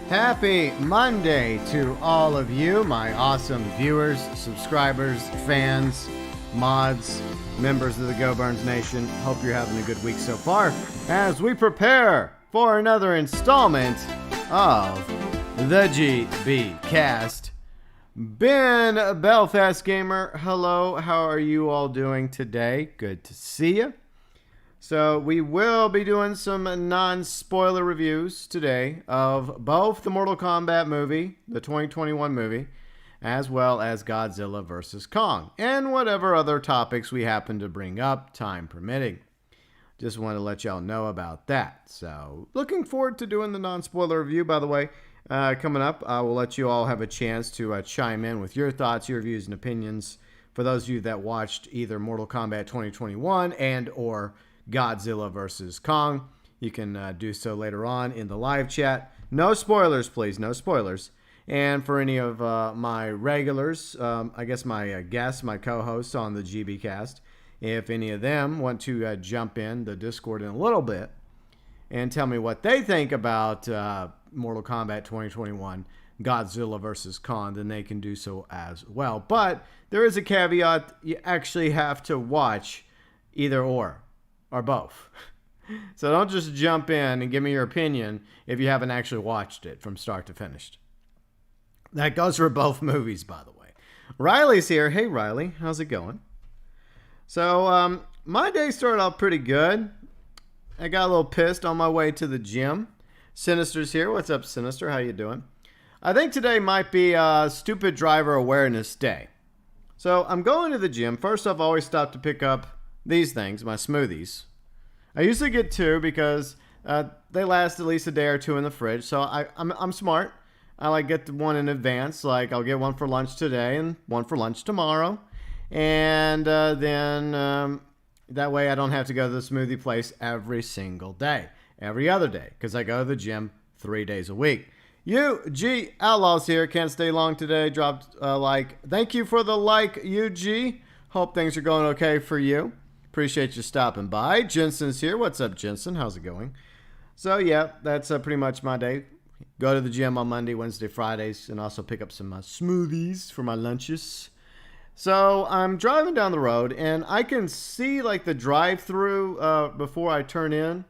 Happy Monday to all of you, my awesome viewers, subscribers, fans, mods, members of the GeauxBurns Nation. Hope you're having a good week so far as we prepare for another installment of the GB Cast. Ben Belfast Gamer, hello, how are you all doing today? Good to see you. So we will be doing some non-spoiler reviews today of both the Mortal Kombat movie, the 2021 movie, as well as Godzilla vs. Kong, and whatever other topics we happen to bring up, time permitting. Just want to let y'all know about that. So looking forward to doing the non-spoiler review, by the way. Coming up, I will let you all have a chance to chime in with your thoughts, your views, and opinions. For those of you that watched either Mortal Kombat 2021 and or Godzilla vs. Kong, you can do so later on in the live chat. No spoilers, please. No spoilers. And for any of my regulars, I guess my guests, my co-hosts on the GB Cast, if any of them want to jump in the Discord in a little bit and tell me what they think about Mortal Kombat 2021, Godzilla vs. Kong, then they can do so as well. But there is a caveat. You actually have to watch either or both. So don't just jump in and give me your opinion if you haven't actually watched it from start to finish. That goes for both movies, by the way. Riley's here. Hey, Riley. How's it going? So my day started off pretty good. I got a little pissed on my way to the gym. Sinister's here. What's up, Sinister? How you doing? I think today might be Stupid Driver Awareness Day. So I'm going to the gym. First off, I always stop to pick up these things, my smoothies. I usually get two because they last at least a day or two in the fridge. So I'm smart. I like get one in advance. Like I'll get one for lunch today and one for lunch tomorrow. And then that way I don't have to go to the smoothie place every single day. Every other day. Because I go to the gym 3 days a week. UG Outlaws here. Can't stay long today. Dropped a like. Thank you for the like, UG. Hope things are going okay for you. Appreciate you stopping by. Jensen's here. What's up, Jensen? How's it going? So, yeah, that's pretty much my day. Go to the gym on Monday, Wednesday, Fridays, and also pick up some smoothies for my lunches. So, I'm driving down the road, and I can see, like, the drive-through before I turn in.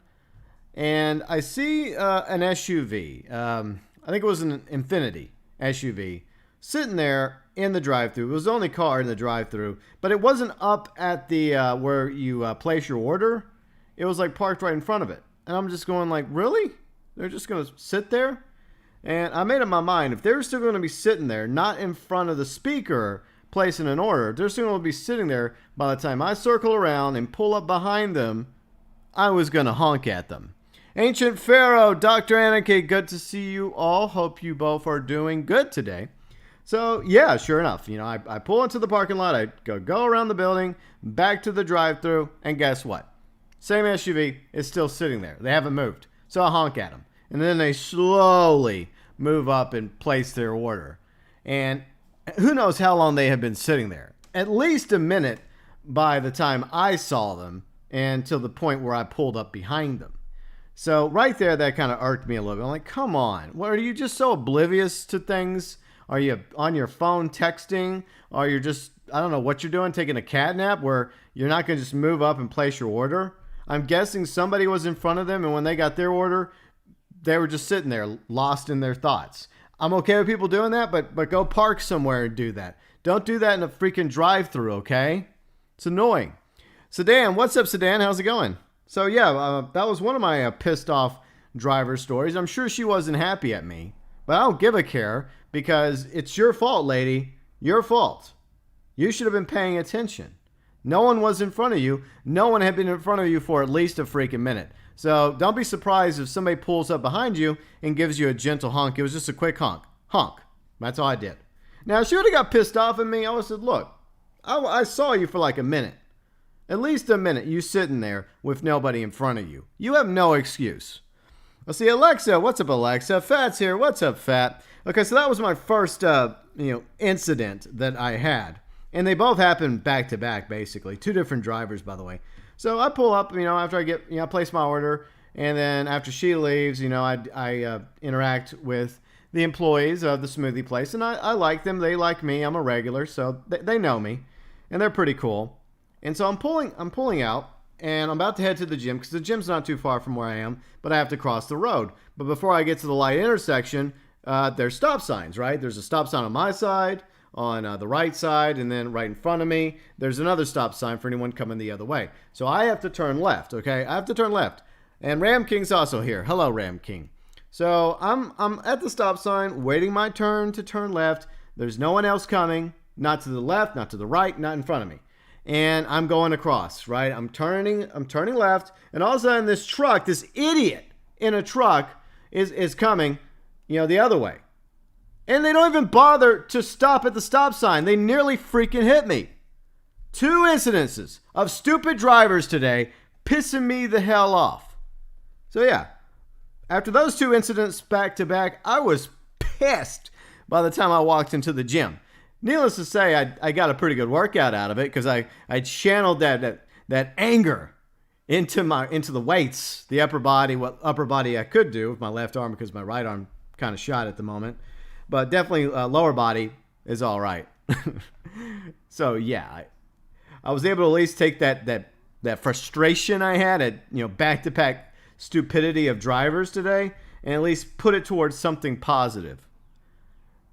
And I see an SUV. I think it was an Infiniti SUV sitting there in the drive-thru. It was the only car in the drive-thru, but it wasn't up at the where you place your order. It was like parked right in front of it. And I'm just going like, really? They're just going to sit there? And I made up my mind, if they're still going to be sitting there, not in front of the speaker placing an order, they're still going to be sitting there by the time I circle around and pull up behind them, I was going to honk at them. Ancient Pharaoh, Dr. Anarchy, good to see you all. Hope you both are doing good today. So, yeah, sure enough, I pull into the parking lot, I go around the building, back to the drive-thru, and guess what? Same SUV is still sitting there. They haven't moved. So I honk at them. And then they slowly move up and place their order. And who knows how long they have been sitting there. At least a minute by the time I saw them and to the point where I pulled up behind them. So right there, that kind of irked me a little bit. I'm like, come on. What, are you just so oblivious to things? Are you on your phone texting? Or you're just, I don't know what you're doing, taking a cat nap where you're not going to just move up and place your order? I'm guessing somebody was in front of them, and when they got their order, they were just sitting there lost in their thoughts. I'm okay with people doing that, but go park somewhere and do that. Don't do that in a freaking drive-thru, okay? It's annoying. Sedan, what's up, Sedan? How's it going? So, yeah, that was one of my pissed off driver stories. I'm sure she wasn't happy at me, but I don't give a care because it's your fault, lady. Your fault. You should have been paying attention. No one was in front of you. No one had been in front of you for at least a freaking minute. So don't be surprised if somebody pulls up behind you and gives you a gentle honk. It was just a quick honk. Honk. That's all I did. Now, if she would have got pissed off at me, I would have said, look, I saw you for like a minute. At least a minute, you sitting there with nobody in front of you. You have no excuse. Let's see, Alexa. What's up, Alexa? Fat's here. What's up, Fat? Okay, so that was my first, incident that I had. And they both happened back to back, basically. Two different drivers, by the way. So I pull up, after I get, place my order. And then after she leaves, I interact with the employees of the smoothie place, and I like them. They like me. I'm a regular, so they know me, and they're pretty cool. And so I'm pulling out, and I'm about to head to the gym because the gym's not too far from where I am, but I have to cross the road. But before I get to the light intersection, there's stop signs, right? There's a stop sign on my side, on the right side, and then right in front of me, there's another stop sign for anyone coming the other way. So I have to turn left, okay? I have to turn left. And Ramking's also here. Hello, Ramking. So I'm at the stop sign, waiting my turn to turn left. There's no one else coming, not to the left, not to the right, not in front of me. And I'm going across, right? I'm turning left, and all of a sudden this truck, this idiot in a truck is coming, the other way. And they don't even bother to stop at the stop sign. They nearly freaking hit me. 2 incidences of stupid drivers today pissing me the hell off. So yeah, after those 2 incidents back to back, I was pissed by the time I walked into the gym. Needless to say, I got a pretty good workout out of it because I channeled that anger into the weights, the upper body, what upper body I could do with my left arm because my right arm kind of shot at the moment. But definitely lower body is all right. So yeah, I was able to at least take that frustration I had at back-to-back stupidity of drivers today and at least put it towards something positive.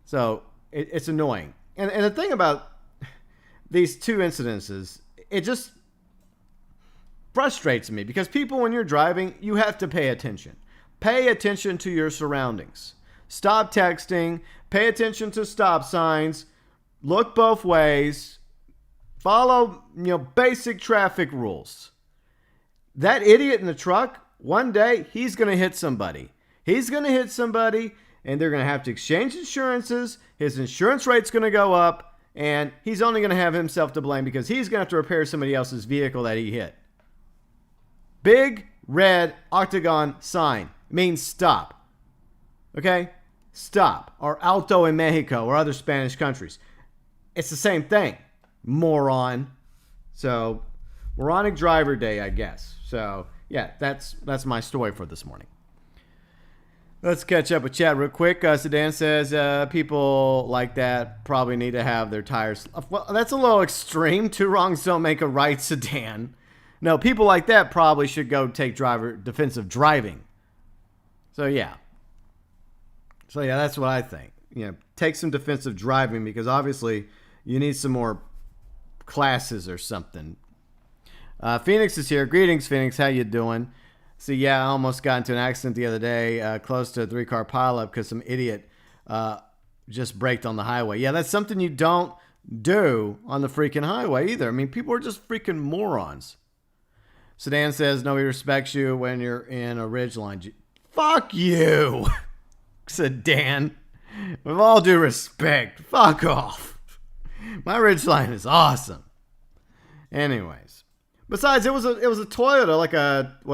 So it's annoying. And the thing about these 2 incidences, it just frustrates me because people, when you're driving, you have to pay attention. Pay attention to your surroundings. Stop texting. Pay attention to stop signs. Look both ways. Follow, basic traffic rules. That idiot in the truck, one day, he's going to hit somebody. He's going to hit somebody, and they're going to have to exchange insurances. His insurance rate's going to go up, and he's only going to have himself to blame because he's going to have to repair somebody else's vehicle that he hit. Big red octagon sign means stop. Okay? Stop. Or alto in Mexico or other Spanish countries. It's the same thing. Moron. So, moronic driver day, I guess. So, yeah, that's my story for this morning. Let's catch up with chat real quick. Sedan says people like that probably need to have their tires. Well, that's a little extreme. 2 wrongs don't make a right, Sedan. No, people like that probably should go take defensive driving. So yeah, that's what I think. Take some defensive driving because obviously you need some more classes or something. Phoenix is here. Greetings, Phoenix. How you doing? So yeah, I almost got into an accident the other day, close to a 3-car pileup because some idiot just braked on the highway. Yeah, that's something you don't do on the freaking highway either. I mean, people are just freaking morons. Sedan says nobody respects you when you're in a ridgeline. Fuck you, Sedan. With all due respect, fuck off. My ridgeline is awesome. Anyways. Besides, it was a Toyota, like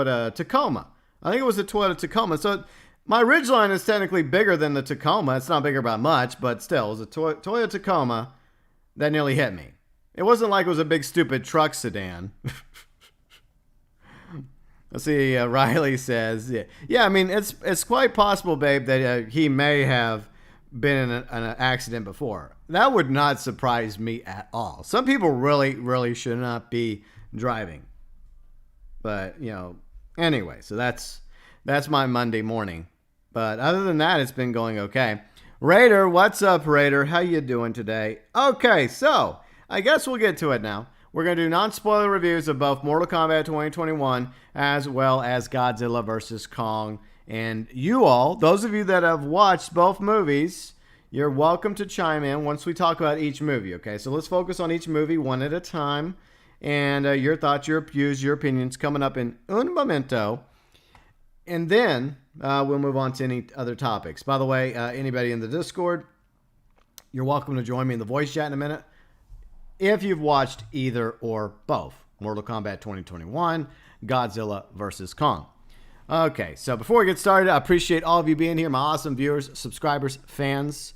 a Tacoma. I think it was a Toyota Tacoma. So my ridgeline is technically bigger than the Tacoma. It's not bigger by much, but still, it was a Toyota Tacoma that nearly hit me. It wasn't like it was a big stupid truck sedan. Let's see. Riley says, yeah. I mean, it's quite possible, babe, that he may have been in an accident before. That would not surprise me at all. Some people really, really should not be driving. But, anyway, so that's my Monday morning. But other than that, it's been going okay. Raider, what's up, Raider? How you doing today? Okay, so I guess we'll get to it now. We're going to do non-spoiler reviews of both Mortal Kombat 2021 as well as Godzilla vs. Kong. And you all, those of you that have watched both movies, you're welcome to chime in once we talk about each movie, okay? So let's focus on each movie one at a time. And your thoughts, your views, your opinions coming up in un momento. And then we'll move on to any other topics. By the way, anybody in the Discord, you're welcome to join me in the voice chat in a minute. If you've watched either or both, Mortal Kombat 2021, Godzilla vs. Kong. Okay, so before we get started, I appreciate all of you being here, my awesome viewers, subscribers, fans.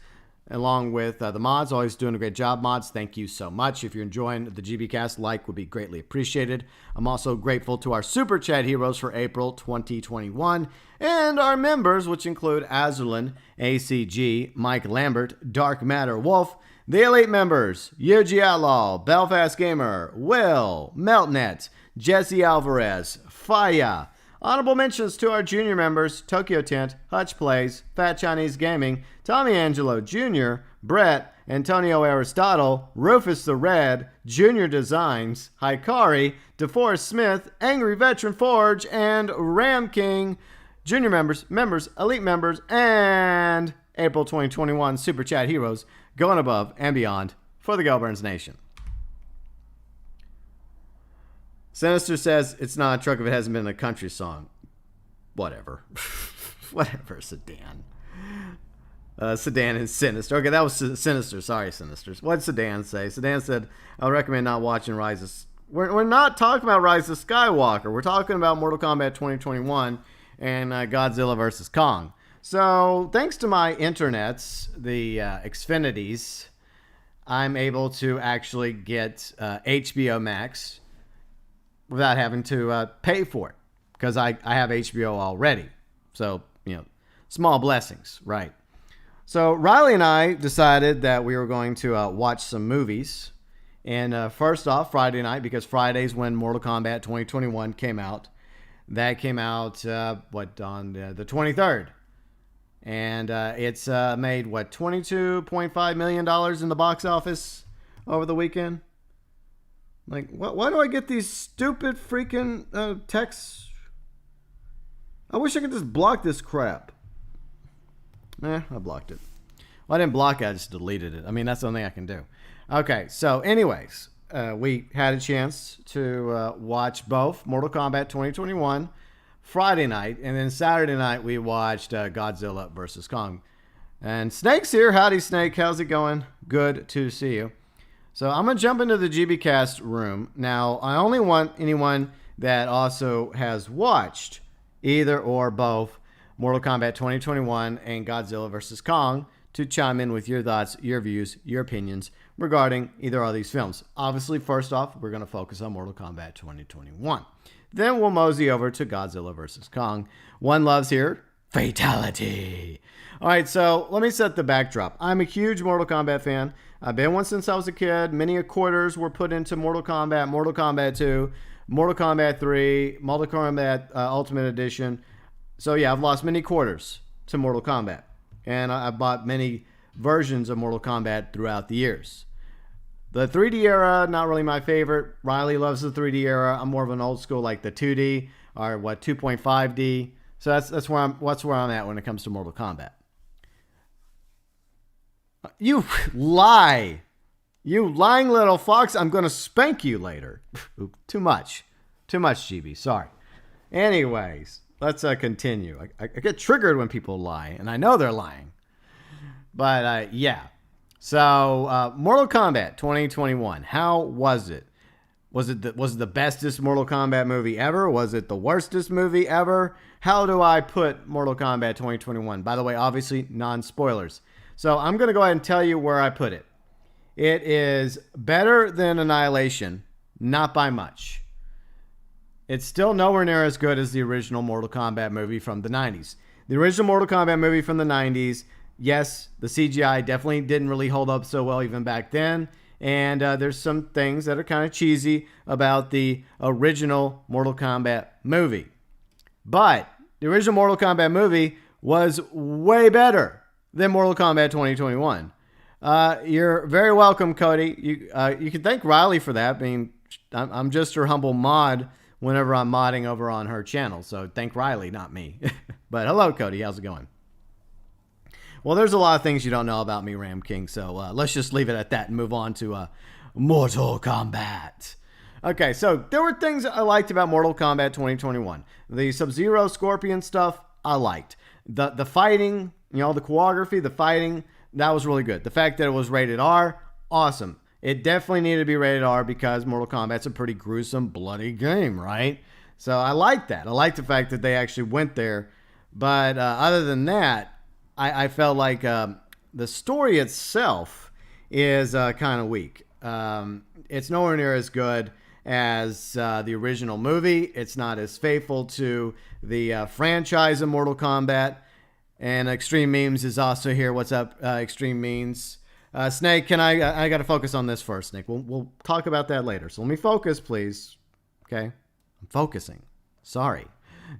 along with the mods. Always doing a great job, mods. Thank you so much. If you're enjoying the GBcast, like would be greatly appreciated. I'm also grateful to our Super Chat heroes for April 2021 and our members, which include Azralynn, ACG, Mike Lambert, Dark MatterWolf, the Elite members, Yuji Outlaw, Belfast Gamer, Will, MeltNet, Jesse Alvarez, Faya. Honorable mentions to our junior members, ToykoTent, Huttch Plays, Fat Chinese Gaming, Tommy Angelo Jr., Brett, Antonio Aristotle, Rufus the Red, Junior Designs, Hikari, DeForest Smith, Angry Veteran Forge, and Ramking. Junior members, elite members, and April 2021 Super Chat heroes going above and beyond for the GeauxBurns Nation. Sinister says it's not a truck if it hasn't been a country song. Whatever. Whatever, Sedan. Sedan is Sinister. Okay, that was Sinister. Sorry, Sinisters. What did Sedan say? Sedan said, I would recommend not watching Rise of... We're not talking about Rise of Skywalker. We're talking about Mortal Kombat 2021 and Godzilla vs. Kong. So, thanks to my internets, the Xfinities, I'm able to actually get HBO Max without having to pay for it, because I have HBO already. So, small blessings, right? So Riley and I decided that we were going to watch some movies. And first off, Friday night, because Friday's when Mortal Kombat 2021 came out. That came out, on the 23rd. And it's made, $22.5 million in the box office over the weekend? Like, why do I get these stupid freaking texts? I wish I could just block this crap. I blocked it. Well, I didn't block it, I just deleted it. I mean, that's the only thing I can do. Okay, so anyways, we had a chance to watch both Mortal Kombat 2021 Friday night, and then Saturday night we watched Godzilla vs. Kong. And Snake's here. Howdy, Snake. How's it going? Good to see you. So I'm going to jump into the GBcast room. Now, I only want anyone that also has watched either or both Mortal Kombat 2021 and Godzilla vs. Kong to chime in with your thoughts, your views, your opinions regarding either of these films. Obviously, first off, we're going to focus on Mortal Kombat 2021. Then we'll mosey over to Godzilla vs. Kong. One loves here, fatality. All right, so let me set the backdrop. I'm a huge Mortal Kombat fan. I've been one since I was a kid. Many quarters were put into Mortal Kombat 2, Mortal Kombat 3, Mortal Kombat Ultimate Edition. So yeah, I've lost many quarters to Mortal Kombat. And I've bought many versions of Mortal Kombat throughout the years. The 3D era, not really my favorite. Riley loves the 3D era. I'm more of an old school, like the 2D or 2.5D. So that's where I'm at when it comes to Mortal Kombat. You lie. You lying little fox. I'm going to spank you later. Too much, GB. Sorry. Anyways, let's continue. I get triggered when people lie, and I know they're lying. But, yeah. So, Mortal Kombat 2021. How was it? Was it the bestest Mortal Kombat movie ever? Was it the worstest movie ever? How do I put Mortal Kombat 2021? By the way, obviously, non-spoilers. So I'm going to go ahead and tell you where I put it. It is better than Annihilation, not by much. It's still nowhere near as good as the original Mortal Kombat movie from the 90s. The original Mortal Kombat movie from the 90s, yes, the CGI definitely didn't really hold up so well even back then. And there's some things that are kind of cheesy about the original Mortal Kombat movie. But the original Mortal Kombat movie was way better than Mortal Kombat 2021. You're very welcome, Cody. You can thank Riley for that. I mean, I'm just her humble mod whenever I'm modding over on her channel. So thank Riley, not me. But hello, Cody. How's it going? Well, there's a lot of things you don't know about me, Ramking. So let's just leave it at that and move on to Mortal Kombat. Okay, so there were things I liked about Mortal Kombat 2021. The Sub-Zero Scorpion stuff, I liked. The fighting, the choreography, the fighting, that was really good. The fact that it was rated R, awesome. It definitely needed to be rated R because Mortal Kombat's a pretty gruesome, bloody game, right? So I like that. I like the fact that they actually went there. But other than that, I felt like the story itself is kind of weak. It's nowhere near as good as the original movie. It's not as faithful to the franchise of Mortal Kombat. And Extreme Memes is also here. What's up, Extreme Memes? Snake, I got to focus on this first, Snake. We'll talk about that later. So let me focus, please. Okay? I'm focusing. Sorry.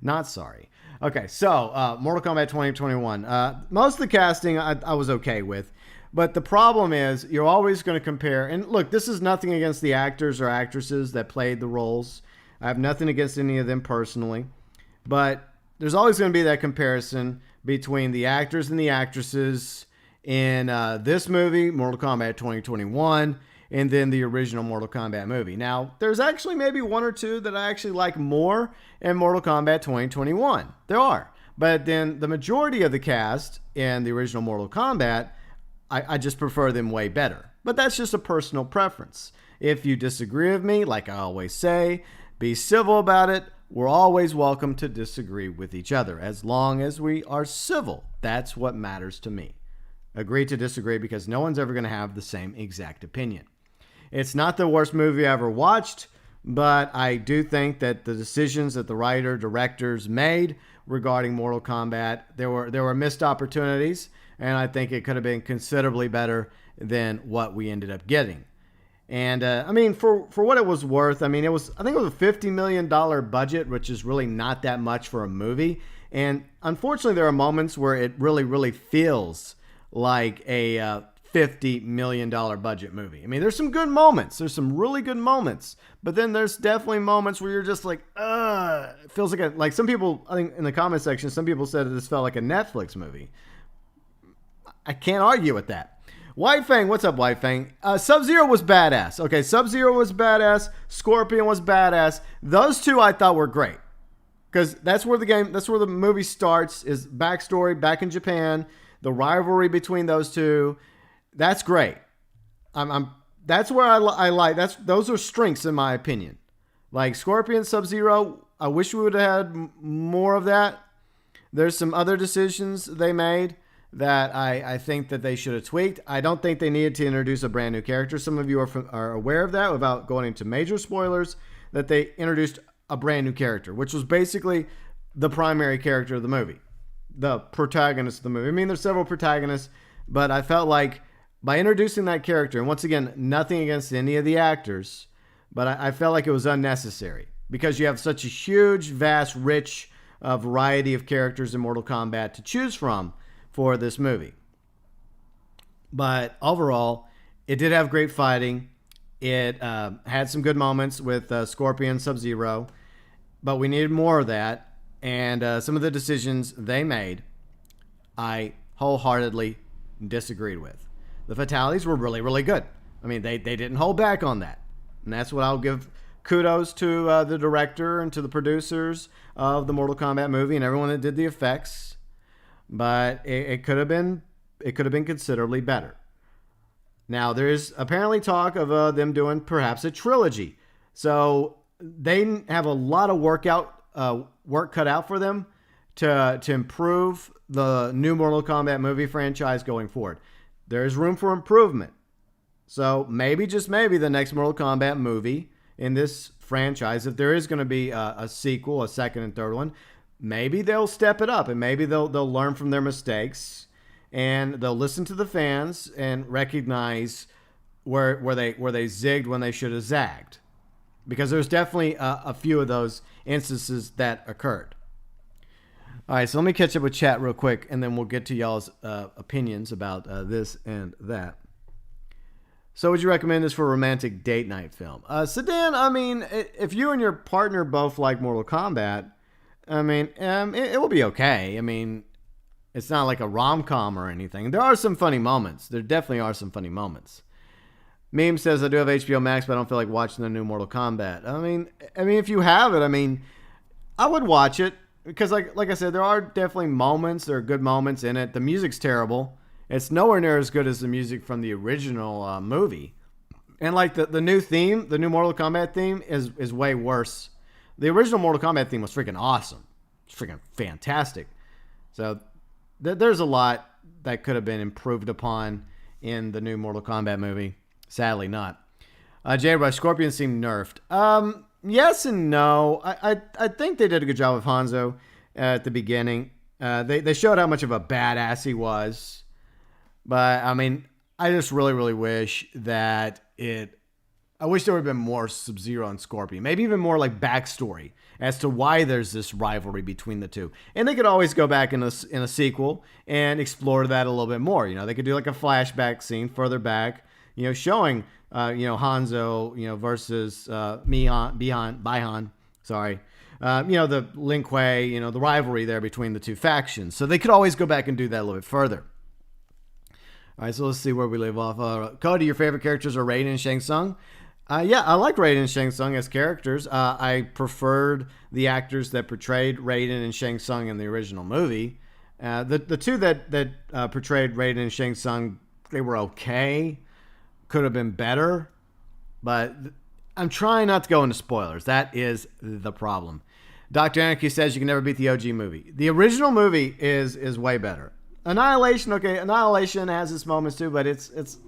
Not sorry. Okay, so Mortal Kombat 2021. Most of the casting I was okay with. But the problem is you're always going to compare. And look, this is nothing against the actors or actresses that played the roles. I have nothing against any of them personally. But there's always going to be that comparison between the actors and the actresses in this movie, Mortal Kombat 2021, and then the original Mortal Kombat movie. Now, there's actually maybe one or two that I actually like more in Mortal Kombat 2021. There are. But then the majority of the cast in the original Mortal Kombat, I just prefer them way better. But that's just a personal preference. If you disagree with me, like I always say, be civil about it. We're always welcome to disagree with each other as long as we are civil. That's what matters to me. Agree to disagree because no one's ever going to have the same exact opinion. It's not the worst movie I ever watched, but I do think that the decisions that the writer, directors made regarding Mortal Kombat, there were missed opportunities, and I think it could have been considerably better than what we ended up getting. And I mean, for what it was worth, I think it was a $50 million budget, which is really not that much for a movie. And unfortunately, there are moments where it really, really feels like a $50 million budget movie. I mean, there's some good moments. There's some really good moments. But then there's definitely moments where you're just like, it feels like some people, I think in the comment section, some people said that this felt like a Netflix movie. I can't argue with that. White Fang, what's up, White Fang? Sub-Zero was badass. Okay, Sub-Zero was badass. Scorpion was badass. Those two I thought were great. Because that's where the movie starts, is backstory back in Japan. The rivalry between those two. That's great. That's where I like, those are strengths in my opinion. Like Scorpion, Sub-Zero, I wish we would have had more of that. There's some other decisions they made that I think that they should have tweaked. I don't think they needed to introduce a brand new character. Some of you are aware of that without going into major spoilers, that they introduced a brand new character, which was basically the primary character of the movie, the protagonist of the movie. I mean, there's several protagonists, but I felt like by introducing that character, and once again, nothing against any of the actors, but I felt like it was unnecessary because you have such a huge, vast, rich variety of characters in Mortal Kombat to choose from for this movie. But overall, it did have great fighting. It had some good moments with Scorpion, Sub-Zero, but we needed more of that. And some of the decisions they made, I wholeheartedly disagreed with. The fatalities were really, really good. I mean, they didn't hold back on that. And that's what I'll give kudos to the director and to the producers of the Mortal Kombat movie and everyone that did the effects. But it could have been considerably better. Now, there's apparently talk of them doing perhaps a trilogy. So they have a lot of work cut out for them to improve the new Mortal Kombat movie franchise going forward. There's room for improvement. So maybe, just maybe, the next Mortal Kombat movie in this franchise, if there is going to be a sequel, a second and third one, maybe they'll step it up and maybe they'll learn from their mistakes and they'll listen to the fans and recognize where they zigged when they should have zagged. Because there's definitely a few of those instances that occurred. All right, so let me catch up with chat real quick, and then we'll get to y'all's opinions about this and that. So would you recommend this for a romantic date night film? Sedan, I mean, if you and your partner both like Mortal Kombat, I mean, it will be okay. I mean, it's not like a rom-com or anything. There are some funny moments. There definitely are some funny moments. Meme says, I do have HBO Max, but I don't feel like watching the new Mortal Kombat. I mean, if you have it, I mean, I would watch it. Because like I said, there are definitely moments. There are good moments in it. The music's terrible. It's nowhere near as good as the music from the original movie. And like the new theme, the new Mortal Kombat theme is way worse. The original Mortal Kombat theme was freaking awesome. It's freaking fantastic. So there's a lot that could have been improved upon in the new Mortal Kombat movie. Sadly not. J. Rush, Scorpion seemed nerfed. Yes and no. I think they did a good job of Hanzo at the beginning. They showed how much of a badass he was. But, I mean, I just really, really wish that I wish there would have been more Sub-Zero and Scorpion. Maybe even more like backstory as to why there's this rivalry between the two. And they could always go back in a sequel and explore that a little bit more. They could do like a flashback scene further back, showing, Hanzo, versus Bi-Han, sorry. The Lin Kuei, the rivalry there between the two factions. So they could always go back and do that a little bit further. All right, so let's see where we leave off. Cody, your favorite characters are Raiden and Shang Tsung? Yeah, I like Raiden and Shang Tsung as characters. I preferred the actors that portrayed Raiden and Shang Tsung in the original movie. The two that portrayed Raiden and Shang Tsung, they were okay. Could have been better. But I'm trying not to go into spoilers. That is the problem. Dr. Anarchy says you can never beat the OG movie. The original movie is way better. Annihilation, okay, Annihilation has its moments too, but it's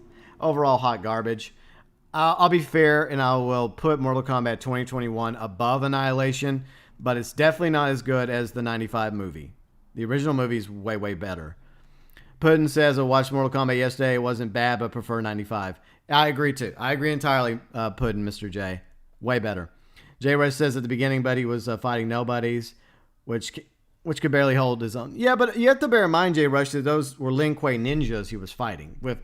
overall hot garbage. I'll be fair, and I will put Mortal Kombat 2021 above Annihilation, but it's definitely not as good as the 95 movie. The original movie is way, way better. Puddin says, I watched Mortal Kombat yesterday. It wasn't bad, but prefer 95. I agree, too. I agree entirely, Puddin, Mr. J. Way better. J. Rush says at the beginning, Buddy was fighting nobodies, which could barely hold his own. Yeah, but you have to bear in mind, J. Rush, that those were Lin Kuei ninjas he was fighting with.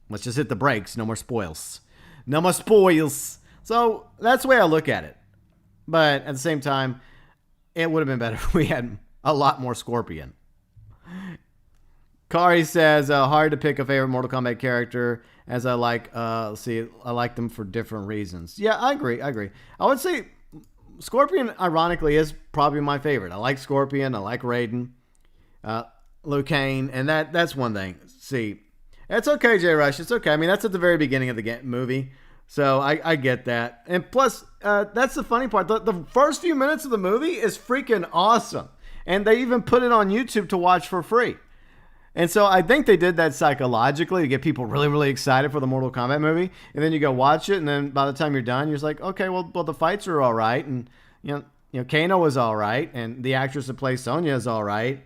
Let's just hit the brakes. No more spoils. No more spoils. So that's the way I look at it. But at the same time, it would have been better if we had a lot more Scorpion. Kari says, hard to pick a favorite Mortal Kombat character as I like, I like them for different reasons. Yeah, I agree. I would say Scorpion, ironically, is probably my favorite. I like Scorpion. I like Raiden, Liu Kang, and that's one thing. See, it's okay, J. Rush. It's okay. I mean, that's at the very beginning of the movie, so I get that. And plus, that's the funny part. The first few minutes of the movie is freaking awesome, and they even put it on YouTube to watch for free. And so I think they did that psychologically to get people really, really excited for the Mortal Kombat movie. And then you go watch it, and then by the time you're done, you're just like, okay, well the fights are all right, and Kano was all right, and the actress that plays Sonya is all right.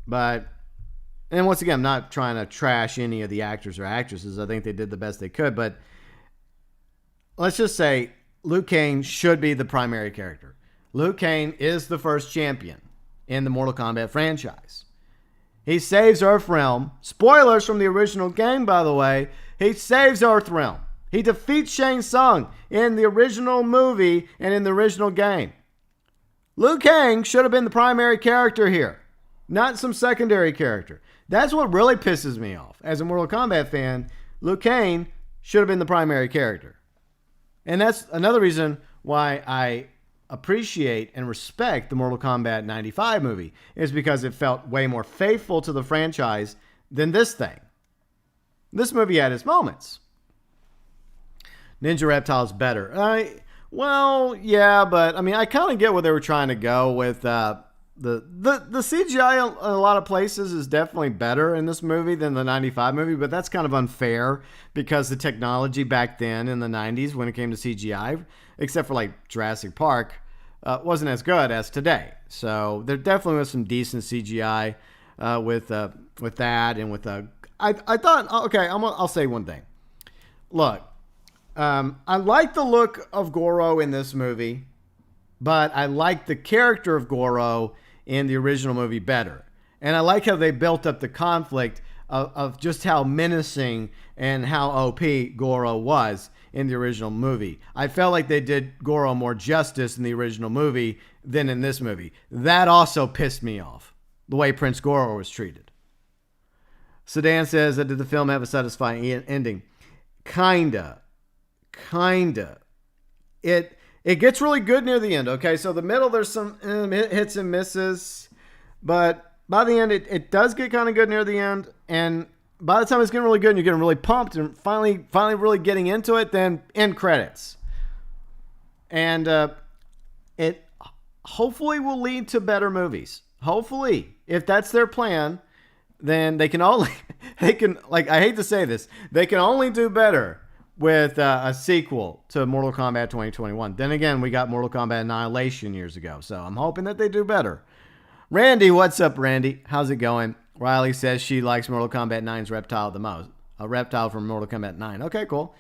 But, and once again, I'm not trying to trash any of the actors or actresses. I think they did the best they could. But let's just say Liu Kang should be the primary character. Liu Kang is the first champion in the Mortal Kombat franchise. He saves Earthrealm. Spoilers from the original game, by the way. He saves Earthrealm. He defeats Shang Tsung in the original movie and in the original game. Liu Kang should have been the primary character here, not some secondary character. That's what really pisses me off. As a Mortal Kombat fan, Liu Kang should have been the primary character. And that's another reason why I appreciate and respect the Mortal Kombat 95 movie, is because it felt way more faithful to the franchise than this thing. This movie had its moments. Ninja Reptile's better. Well, yeah, but I mean, I kind of get where they were trying to go with the CGI in a lot of places is definitely better in this movie than the 95 movie, but that's kind of unfair because the technology back then in the 90s when it came to CGI, except for like Jurassic Park, wasn't as good as today. So there definitely was some decent CGI with that and with I thought, okay, I'll say one thing. Look, I like the look of Goro in this movie, but I like the character of Goro in the original movie better. And I like how they built up the conflict of just how menacing and how OP Goro was in the original movie. I felt like they did Goro more justice in the original movie than in this movie. That also pissed me off, the way Prince Goro was treated. Sedan says, did the film have a satisfying ending? Kinda. It gets really good near the end, okay? So the middle, there's some hits and misses, but by the end, it does get kind of good near the end, and by the time it's getting really good and you're getting really pumped and finally really getting into it, then end credits. And it hopefully will lead to better movies. Hopefully, if that's their plan, then they can only I hate to say this, they can only do better with a sequel to Mortal Kombat 2021. Then again, we got Mortal Kombat Annihilation years ago, so I'm hoping that they do better. Randy, what's up, Randy? How's it going? Riley says she likes Mortal Kombat 9's Reptile the most. A reptile from Mortal Kombat 9. Okay, cool.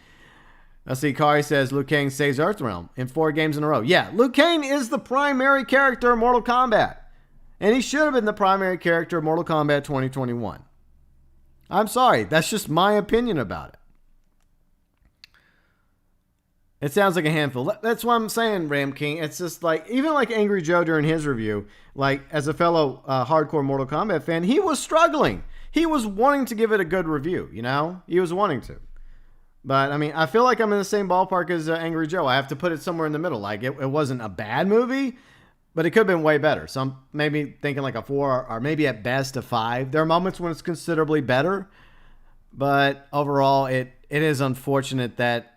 Let's see, Hikari says Liu Kang saves Earthrealm in 4 games in a row. Yeah, Liu Kang is the primary character of Mortal Kombat. And he should have been the primary character of Mortal Kombat 2021. I'm sorry, that's just my opinion about it. It sounds like a handful. That's what I'm saying, Ramking. It's just like, even like Angry Joe during his review, like as a fellow hardcore Mortal Kombat fan, he was struggling. He was wanting to give it a good review, you know? He was wanting to. But, I mean, I feel like I'm in the same ballpark as Angry Joe. I have to put it somewhere in the middle. Like, it wasn't a bad movie, but it could have been way better. So I'm maybe thinking like a 4 or maybe at best a 5. There are moments when it's considerably better, but overall, it is unfortunate that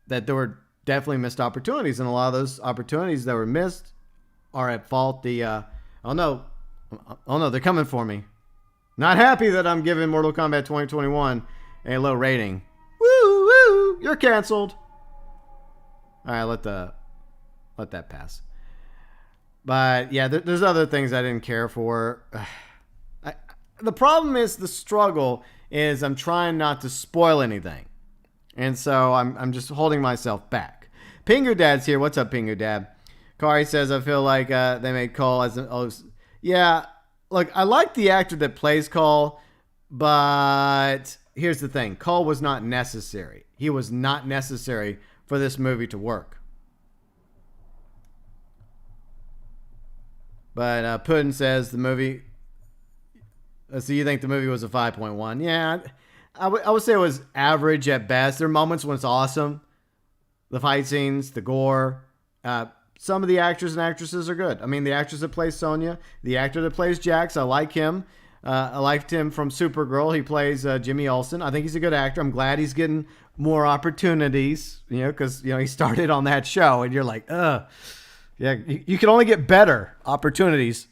there were definitely missed opportunities, and a lot of those opportunities that were missed are at fault. Oh no, they're coming for me. Not happy that I'm giving Mortal Kombat 2021 a low rating. Woo, you're canceled. All right, let that pass. But yeah, there's other things I didn't care for. The problem is the struggle is I'm trying not to spoil anything. And so I'm just holding myself back. Pingu Dad's here. What's up, Pingu Dad? Kari says, I feel like they made Cole as an... Oh, yeah, look, I like the actor that plays Cole, but here's the thing. Cole was not necessary. He was not necessary for this movie to work. But Puddin says the movie... So you think the movie was a 5.1? Yeah, I would say it was average at best. There are moments when it's awesome. The fight scenes, the gore. Some of the actors and actresses are good. I mean, the actress that plays Sonya, the actor that plays Jax, I like him. I liked him from Supergirl. He plays Jimmy Olsen. I think he's a good actor. I'm glad he's getting more opportunities, because, he started on that show, and you're like, yeah, you can only get better opportunities,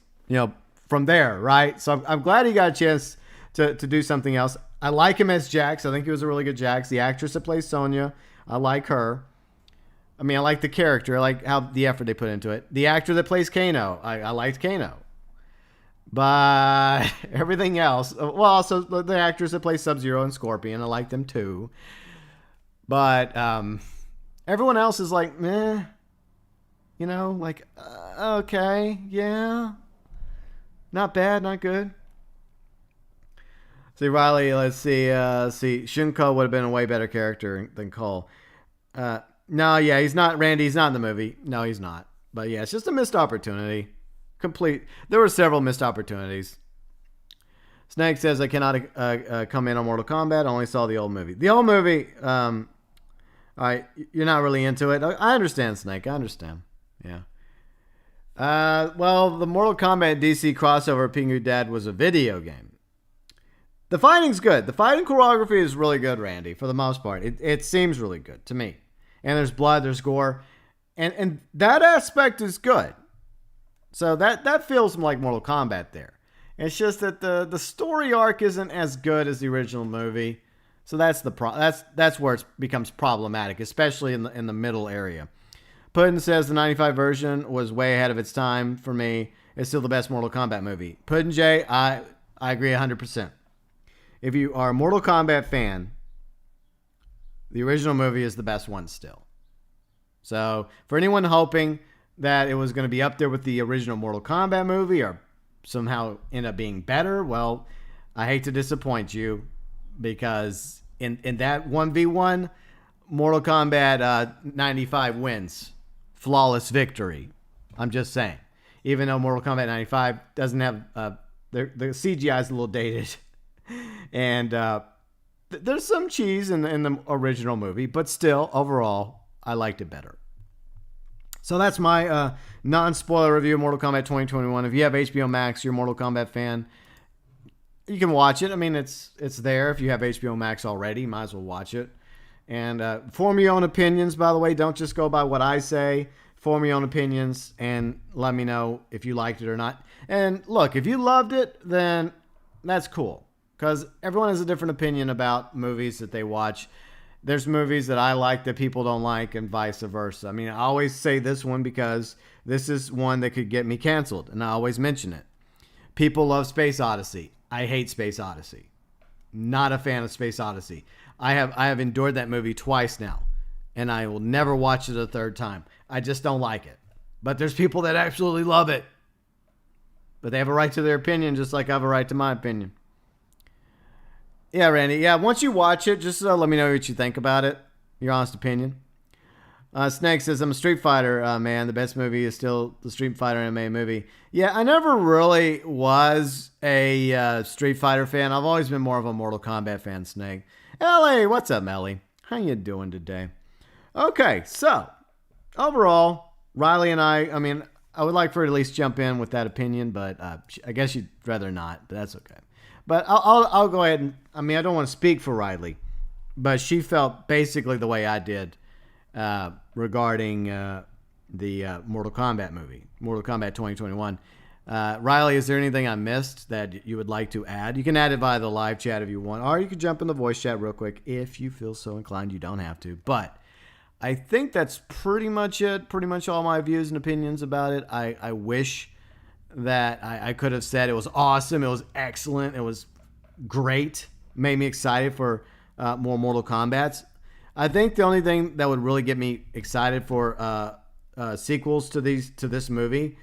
from there, right? So I'm glad he got a chance to do something else. I like him as Jax. I think he was a really good Jax. The actress that plays Sonya, I like her. I mean, I like the character. I like how the effort they put into it. The actor that plays Kano, I liked Kano. But everything else, well, also the actress that plays Sub-Zero and Scorpion, I like them too. But everyone else is like, meh. Okay, yeah. Not bad, not good. See, Riley, let's see. Shunko would have been a way better character than Cole. No, yeah, he's not. Randy, he's not in the movie. No, he's not. But yeah, it's just a missed opportunity. There were several missed opportunities. Snake says, I cannot come in on Mortal Kombat. I only saw the old movie. The old movie, all right, you're not really into it. I understand, Snake. I understand. Yeah. Well, the Mortal Kombat DC crossover Pingu Dad was a video game. The fighting's good. The fighting choreography is really good, Randy, for the most part. It seems really good to me. And there's blood, there's gore. And that aspect is good. So that feels like Mortal Kombat there. It's just that the story arc isn't as good as the original movie. So that's where it becomes problematic, especially in the middle area. Puddin says the 95 version was way ahead of its time for me. It's still the best Mortal Kombat movie. Puddin J, I agree 100%. If you are a Mortal Kombat fan, the original movie is the best one still. So for anyone hoping that it was going to be up there with the original Mortal Kombat movie or somehow end up being better, well, I hate to disappoint you, because in that 1v1, Mortal Kombat 95 wins. Flawless victory. I'm just saying. Even though Mortal Kombat 95 doesn't have... the CGI is a little dated. And there's some cheese in the original movie, but still, overall, I liked it better. So that's my non-spoiler review of Mortal Kombat 2021. If you have HBO Max, you're a Mortal Kombat fan, you can watch it. I mean, it's there. If you have HBO Max already, you might as well watch it. And form your own opinions, by the way. Don't just go by what I say. Form your own opinions and let me know if you liked it or not. And look, if you loved it, then that's cool. Because everyone has a different opinion about movies that they watch. There's movies that I like that people don't like and vice versa. I mean, I always say this one because this is one that could get me canceled, and I always mention it. People love Space Odyssey. I hate Space Odyssey. Not a fan of Space Odyssey. I have endured that movie twice now, and I will never watch it a third time. I just don't like it. But there's people that absolutely love it. But they have a right to their opinion, just like I have a right to my opinion. Yeah, Randy. Yeah, once you watch it, just let me know what you think about it. Your honest opinion. Snake says, I'm a Street Fighter man. The best movie is still the Street Fighter anime movie. Yeah, I never really was a Street Fighter fan. I've always been more of a Mortal Kombat fan, Snake. Ellie, what's up, Ellie? How you doing today? Okay, so overall, Riley and I mean, I would like for her to at least jump in with that opinion, but I guess she'd rather not, but that's okay. But I'll go ahead and, I mean, I don't want to speak for Riley, but she felt basically the way I did regarding the Mortal Kombat movie, Mortal Kombat 2021. Riley, is there anything I missed that you would like to add? You can add it via the live chat if you want, or you can jump in the voice chat real quick if you feel so inclined. You don't have to, but I think that's pretty much it. Pretty much all my views and opinions about it. I wish that I could have said it was awesome, it was excellent, it was great, made me excited for more Mortal Kombats. I think the only thing that would really get me excited for sequels to this movie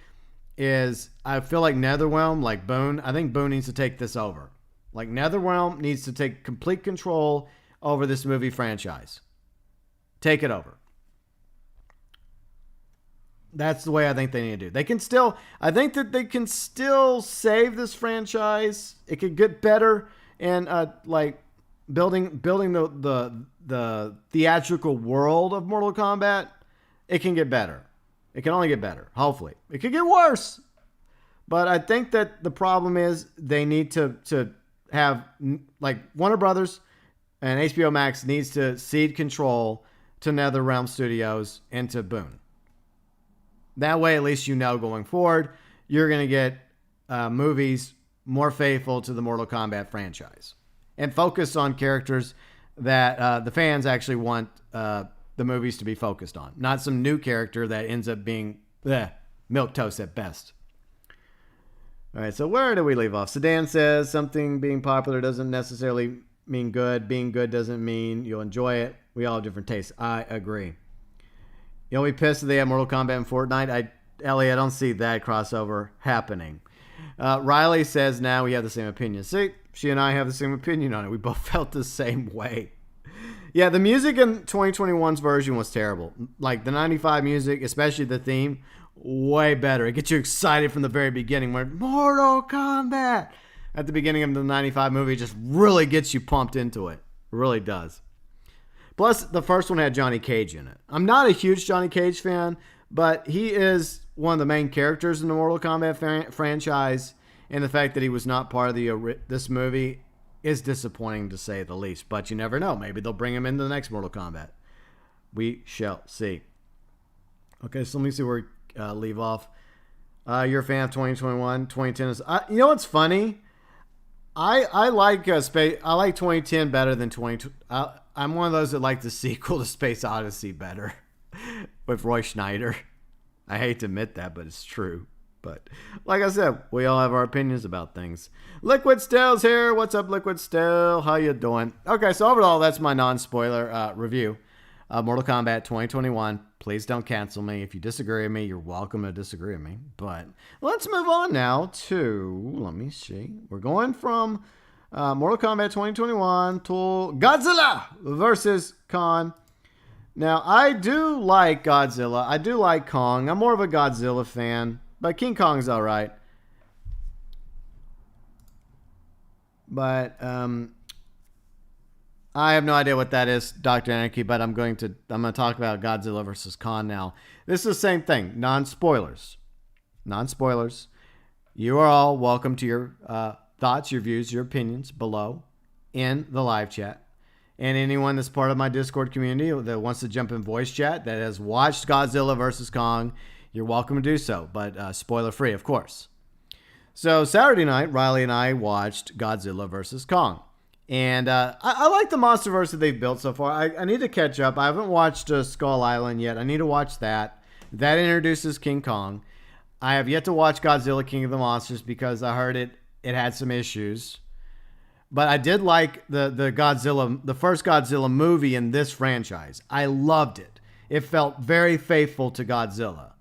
is I feel like NetherRealm, like Boone, I think Boone needs to take this over. Like NetherRealm needs to take complete control over this movie franchise. Take it over. That's the way I think they need to do. They can still, I think that they can still save this franchise. It could get better, and like building the theatrical world of Mortal Kombat. It can get better. It can only get better. Hopefully, it could get worse. But I think that the problem is they need to have, like, Warner Brothers and HBO Max needs to cede control to NetherRealm Studios and to Boone. That way, at least you know going forward, you're going to get movies more faithful to the Mortal Kombat franchise and focus on characters that the fans actually want the movies to be focused on. Not some new character that ends up being milquetoast at best. All right, so where do we leave off? Sedan says something being popular doesn't necessarily mean good. Being good doesn't mean you'll enjoy it. We all have different tastes. I agree. You'll be pissed if they have Mortal Kombat in Fortnite. Ellie, I don't see that crossover happening. Riley says now we have the same opinion. See, she and I have the same opinion on it. We both felt the same way. Yeah, the music in 2021's version was terrible. Like the 95 music, especially the theme, way better. It gets you excited from the very beginning. Where Mortal Kombat at the beginning of the 95 movie just really gets you pumped into it. It really does. Plus, the first one had Johnny Cage in it. I'm not a huge Johnny Cage fan, but he is one of the main characters in the Mortal Kombat franchise, and the fact that he was not part of this movie is disappointing to say the least. But you never know. Maybe they'll bring him into the next Mortal Kombat. We shall see. Okay, so let me see where we leave off. You're a fan of 2021. 2010 is... you know what's funny? I like Space. I like 2010 better than 2020. I'm one of those that like the sequel to Space Odyssey better with Roy Schneider. I hate to admit that, but it's true. But like I said, we all have our opinions about things. Liquid Still's here. What's up, Liquid Still? How you doing? Okay, so overall, that's my non-spoiler review of Mortal Kombat 2021. Please don't cancel me. If you disagree with me, you're welcome to disagree with me. But let's move on now to, let me see. We're going from Mortal Kombat 2021 to Godzilla versus Kong. Now, I do like Godzilla. I do like Kong. I'm more of a Godzilla fan, but King Kong's all right. But I have no idea what that is, Dr. Anarchy, but I'm going to talk about Godzilla versus Kong now. This is the same thing. Non-spoilers. Non-spoilers. You are all welcome to your thoughts, your views, your opinions below in the live chat. And anyone that's part of my Discord community that wants to jump in voice chat that has watched Godzilla vs. Kong, you're welcome to do so, but spoiler free, of course. So Saturday night, Riley and I watched Godzilla vs. Kong. And I like the MonsterVerse that they've built so far. I need to catch up. I haven't watched Skull Island yet. I need to watch that. That introduces King Kong. I have yet to watch Godzilla King of the Monsters because I heard it had some issues. But I did like the first Godzilla movie in this franchise. I loved it. It felt very faithful to Godzilla.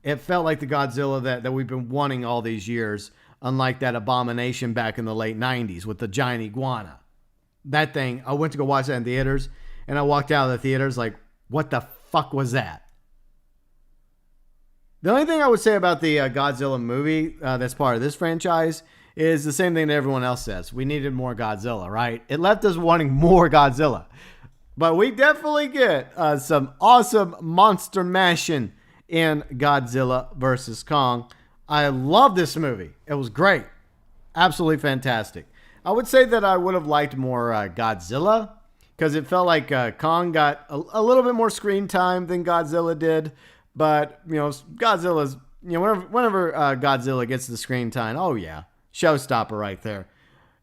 It felt like the Godzilla that we've been wanting all these years, unlike that abomination back in the late 90s with the giant iguana. That thing, I went to go watch that in theaters, and I walked out of the theaters like, what the fuck was that? The only thing I would say about the Godzilla movie that's part of this franchise is the same thing that everyone else says. We needed more Godzilla, right? It left us wanting more Godzilla. But we definitely get some awesome monster mashing in Godzilla vs. Kong. I love this movie. It was great. Absolutely fantastic. I would say that I would have liked more Godzilla because it felt like Kong got a little bit more screen time than Godzilla did. But, you know, Godzilla's, you know, whenever Godzilla gets the screen time, oh yeah, showstopper right there.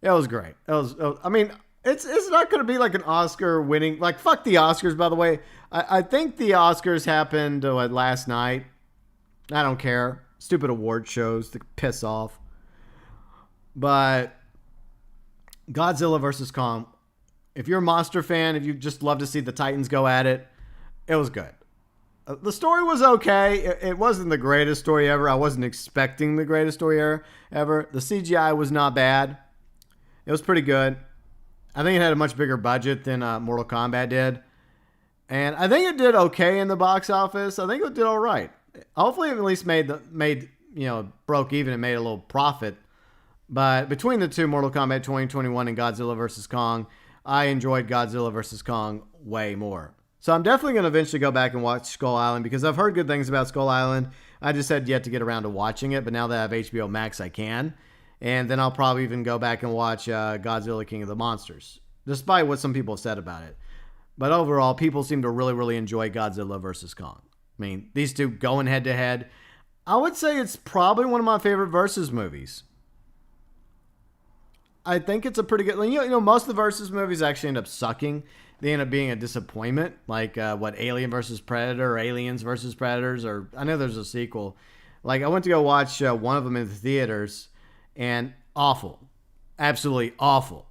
It was great. I mean, it's not going to be like an Oscar winning, like fuck the Oscars, by the way. I think the Oscars happened last night. I don't care. Stupid award shows to piss off. But Godzilla vs. Kong, if you're a monster fan, if you just love to see the Titans go at it, it was good. The story was okay. It wasn't the greatest story ever. I wasn't expecting the greatest story ever. The CGI was not bad. It was pretty good. I think it had a much bigger budget than Mortal Kombat did. And I think it did okay in the box office. I think it did all right. Hopefully it at least broke even and made a little profit. But between the two, Mortal Kombat 2021 and Godzilla vs. Kong, I enjoyed Godzilla vs. Kong way more. So I'm definitely going to eventually go back and watch Skull Island because I've heard good things about Skull Island. I just had yet to get around to watching it, but now that I have HBO Max, I can. And then I'll probably even go back and watch Godzilla King of the Monsters, despite what some people have said about it. But overall, people seem to really, really enjoy Godzilla vs. Kong. I mean, these two going head to head. I would say it's probably one of my favorite versus movies. I think it's a pretty good... You know, most of the versus movies actually end up sucking. They end up being a disappointment. Like, Alien vs. Predator or Aliens vs. Predators. Or I know there's a sequel. Like, I went to go watch one of them in the theaters. And awful. Absolutely awful.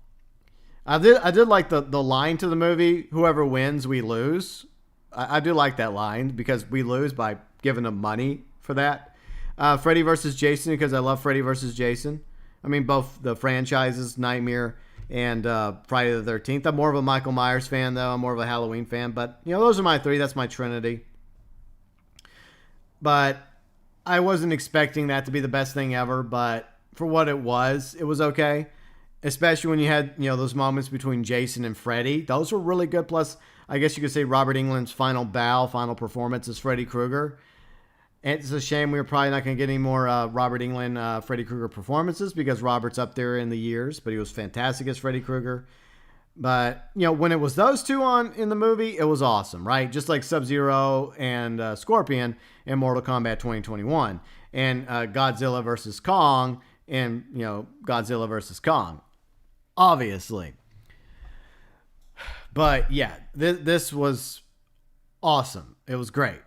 I did like the line to the movie, whoever wins, we lose. I do like that line because we lose by giving them money for that. Freddy vs. Jason, because I love Freddy vs. Jason. I mean, both the franchises, Nightmare and Friday the 13th. I'm more of a Michael Myers fan, though. I'm more of a Halloween fan. But, you know, those are my three. That's my trinity. But I wasn't expecting that to be the best thing ever. But for what it was okay. Especially when you had, you know, those moments between Jason and Freddy. Those were really good. Plus, I guess you could say Robert Englund's final performance as Freddy Krueger. It's a shame we're probably not going to get any more Robert Englund Freddy Krueger performances because Robert's up there in the years, but he was fantastic as Freddy Krueger. But, you know, when it was those two on in the movie, it was awesome, right? Just like Sub-Zero and Scorpion in Mortal Kombat 2021 and Godzilla vs. Kong and, you know, Godzilla vs. Kong, obviously. But, yeah, this was awesome. It was great.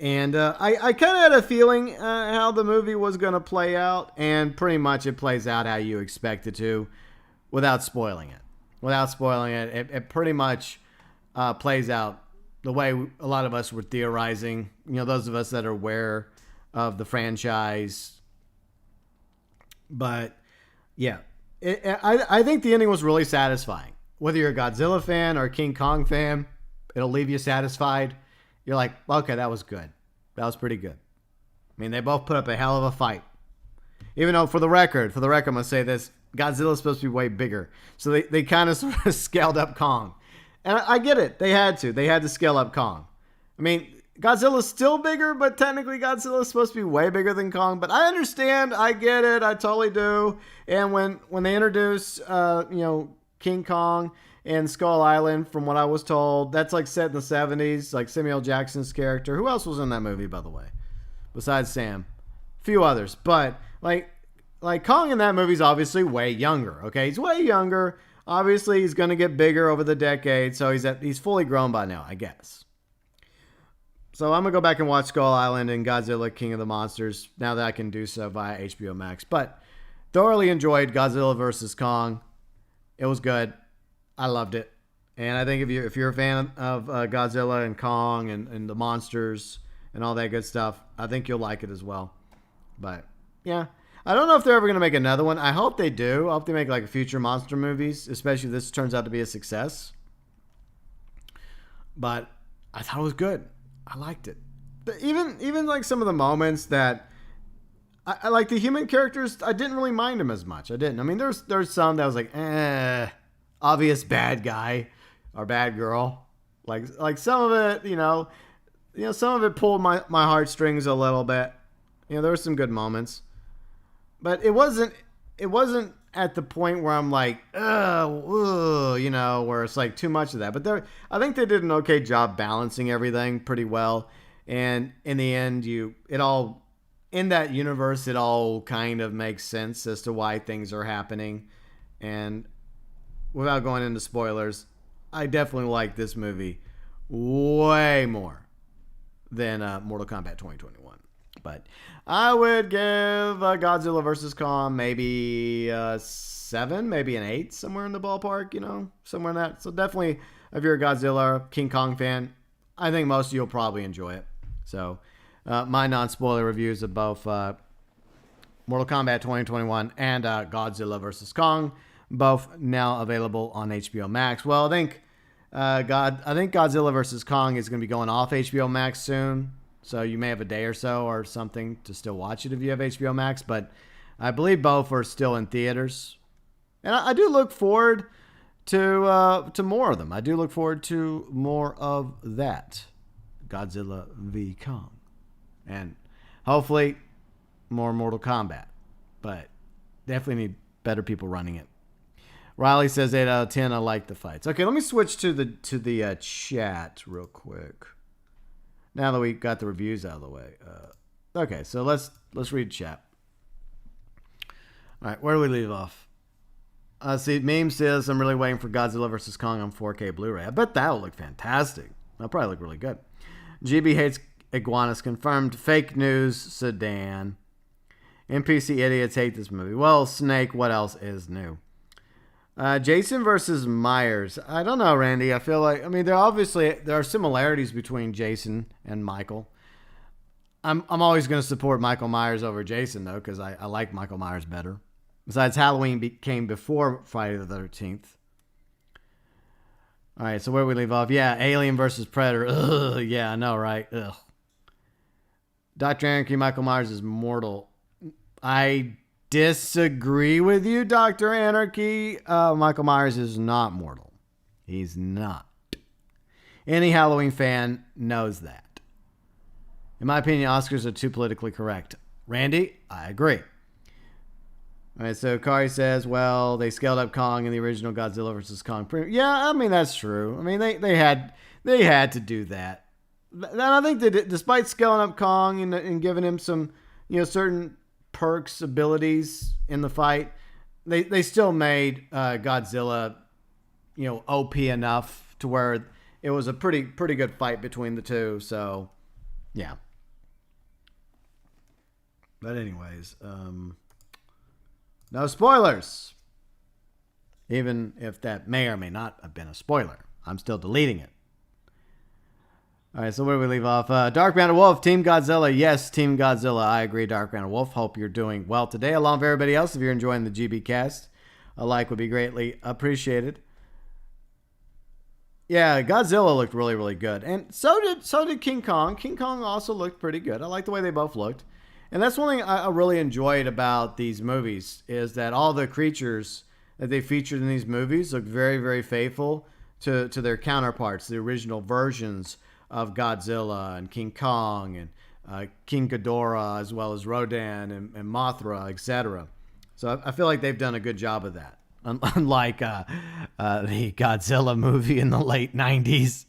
And I kind of had a feeling how the movie was going to play out, and pretty much it plays out how you expect it to without spoiling it. It pretty much plays out the way a lot of us were theorizing. You know, those of us that are aware of the franchise. But, yeah, I think the ending was really satisfying. Whether you're a Godzilla fan or a King Kong fan, it'll leave you satisfied. You're like, okay, that was good. That was pretty good. I mean, they both put up a hell of a fight. Even though, for the record, I'm going to say this, Godzilla's supposed to be way bigger. So they kind of sort of scaled up Kong. And I get it. They had to. They had to scale up Kong. I mean, Godzilla's still bigger, but technically Godzilla's supposed to be way bigger than Kong. But I understand. I get it. I totally do. And when they introduce, King Kong and Skull Island, from what I was told, that's like set in the 70s, like Samuel Jackson's character. Who else was in that movie, by the way? Besides Sam. A few others. But, like, like Kong in that movie is obviously way younger. Okay, he's way younger. Obviously, he's going to get bigger over the decade, so he's fully grown by now, I guess. So I'm going to go back and watch Skull Island and Godzilla King of the Monsters now that I can do so via HBO Max. But thoroughly enjoyed Godzilla vs. Kong. It was good. I loved it. And I think if you're a fan of Godzilla and Kong and the monsters and all that good stuff, I think you'll like it as well. But yeah, I don't know if they're ever going to make another one. I hope they do. I hope they make like future monster movies, especially if this turns out to be a success. But I thought it was good. I liked it. Even like some of the moments that I like the human characters, I didn't really mind them as much. I didn't. I mean, there's some that was like, obvious bad guy or bad girl. Like some of it, some of it pulled my heartstrings a little bit. There were some good moments, but it wasn't at the point where I'm like, where it's like too much of that. But I think they did an okay job balancing everything pretty well. And in the end, in that universe, it all kind of makes sense as to why things are happening. And without going into spoilers, I definitely like this movie way more than Mortal Kombat 2021. But I would give Godzilla vs. Kong maybe 7, maybe an 8, somewhere in the ballpark, somewhere in that. So definitely, if you're a Godzilla King Kong fan, I think most of you will probably enjoy it. So my non-spoiler reviews of both Mortal Kombat 2021 and Godzilla vs. Kong, both now available on HBO Max. Well, I think Godzilla vs. Kong is going to be going off HBO Max soon. So you may have a day or so or something to still watch it if you have HBO Max. But I believe both are still in theaters. And I do look forward to more of them. I do look forward to more of that. Godzilla v. Kong. And hopefully more Mortal Kombat. But definitely need better people running it. Riley says 8 out of 10. I like the fights. Okay, let me switch to the chat real quick. Now that we got the reviews out of the way. Okay, so let's read chat. All right, where do we leave off? See, Meme says, I'm really waiting for Godzilla vs. Kong on 4K Blu-ray. I bet that'll look fantastic. That'll probably look really good. GB hates iguanas confirmed. Fake news sedan. NPC idiots hate this movie. Well, Snake, what else is new? Jason versus Myers. I don't know, Randy. I feel like, there are similarities between Jason and Michael. I'm always going to support Michael Myers over Jason, though, because I like Michael Myers better. Besides, Halloween came before Friday the 13th. All right, so where do we leave off? Yeah, Alien versus Predator. Ugh, yeah, I know, right? Ugh. Dr. Anarchy, Michael Myers is mortal. I disagree with you, Dr. Anarchy. Michael Myers is not mortal. He's not. Any Halloween fan knows that. In my opinion, Oscars are too politically correct. Randy, I agree. All right, so Hikari says, well, they scaled up Kong in the original Godzilla vs. Kong. Yeah, that's true. They had to do that. And I think that despite scaling up Kong and giving him some, certain perks, abilities in the fight, they still made Godzilla, OP enough to where it was a pretty good fight between the two. So, yeah. But anyways, no spoilers. Even if that may or may not have been a spoiler, I'm still deleting it. All right, so where do we leave off? Dark MatterWolf, Team Godzilla. Yes, Team Godzilla. I agree, Dark MatterWolf. Hope you're doing well today. Along with everybody else, if you're enjoying the GB cast, a like would be greatly appreciated. Yeah, Godzilla looked really, really good. And so did King Kong. King Kong also looked pretty good. I like the way they both looked. And that's one thing I really enjoyed about these movies is that all the creatures that they featured in these movies look very, very faithful to their counterparts, the original versions of Godzilla and King Kong and King Ghidorah, as well as Rodan and Mothra, etc. So I feel like they've done a good job of that. Unlike the Godzilla movie in the late 90s.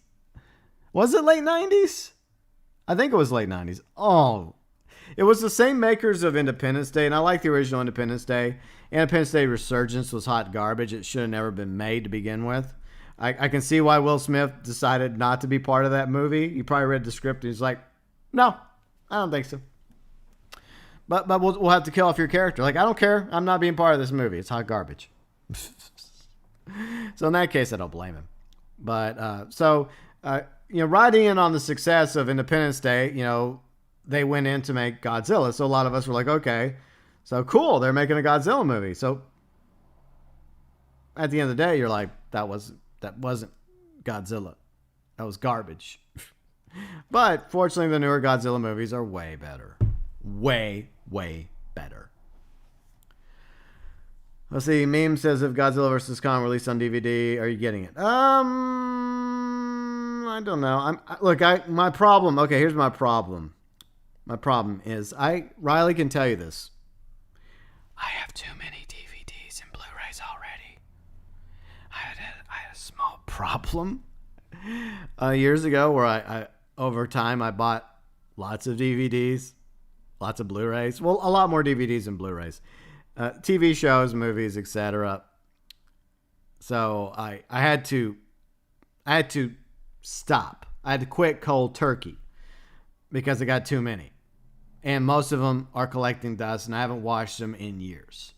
Was it late 90s? I think it was late 90s. Oh, It was the same makers of Independence Day, and I like the original Independence Day. Independence Day Resurgence was hot garbage. It should have never been made to begin with. I can see why Will Smith decided not to be part of that movie. He probably read the script and he's like, no, I don't think so. But we'll have to kill off your character. Like, I don't care. I'm not being part of this movie. It's hot garbage. So in that case, I don't blame him. But riding in on the success of Independence Day, they went in to make Godzilla. So a lot of us were like, okay, so cool. They're making a Godzilla movie. So at the end of the day, you're like, that wasn't Godzilla. That was garbage. But fortunately, the newer Godzilla movies are way better. Way, way better. Let's see. Meme says if Godzilla vs. Kong released on DVD, are you getting it? I don't know. My problem. Okay, here's my problem. My problem is Riley can tell you this. I have too many DVDs and Blu-rays already. I had a small problem years ago where I over time I bought lots of DVDs, lots of Blu-rays. Well, a lot more DVDs than Blu-rays. TV shows, movies, etc. So I had to stop. I had to quit cold turkey because I got too many. And most of them are collecting dust, and I haven't watched them in years.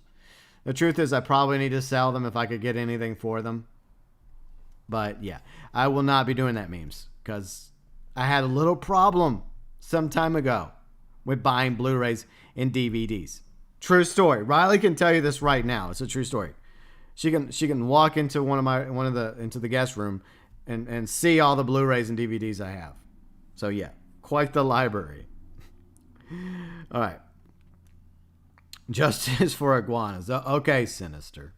The truth is I probably need to sell them if I could get anything for them. But yeah, I will not be doing that memes because I had a little problem some time ago with buying Blu-rays and DVDs. True story. Riley can tell you this right now. It's a true story. She can walk into into the guest room and see all the Blu-rays and DVDs I have. So yeah, quite the library. All right. Justice for iguanas. Okay, Sinister.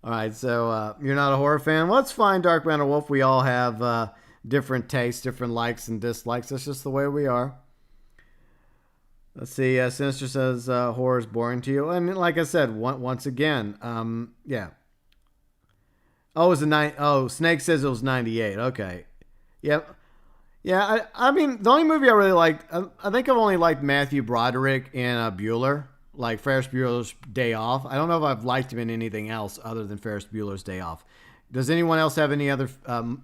All right, so you're not a horror fan? Well, it's fine, Dark MatterWolf. We all have different tastes, different likes and dislikes. That's just the way we are. Let's see. Sinister says horror is boring to you. I mean, like I said, once again, yeah. Oh, it was Snake says it was 98. Okay. Yep. Yeah, I mean, the only movie I really liked, I think I've only liked Matthew Broderick and Bueller, like Ferris Bueller's Day Off. I don't know if I've liked him in anything else other than Ferris Bueller's Day Off. Does anyone else have any other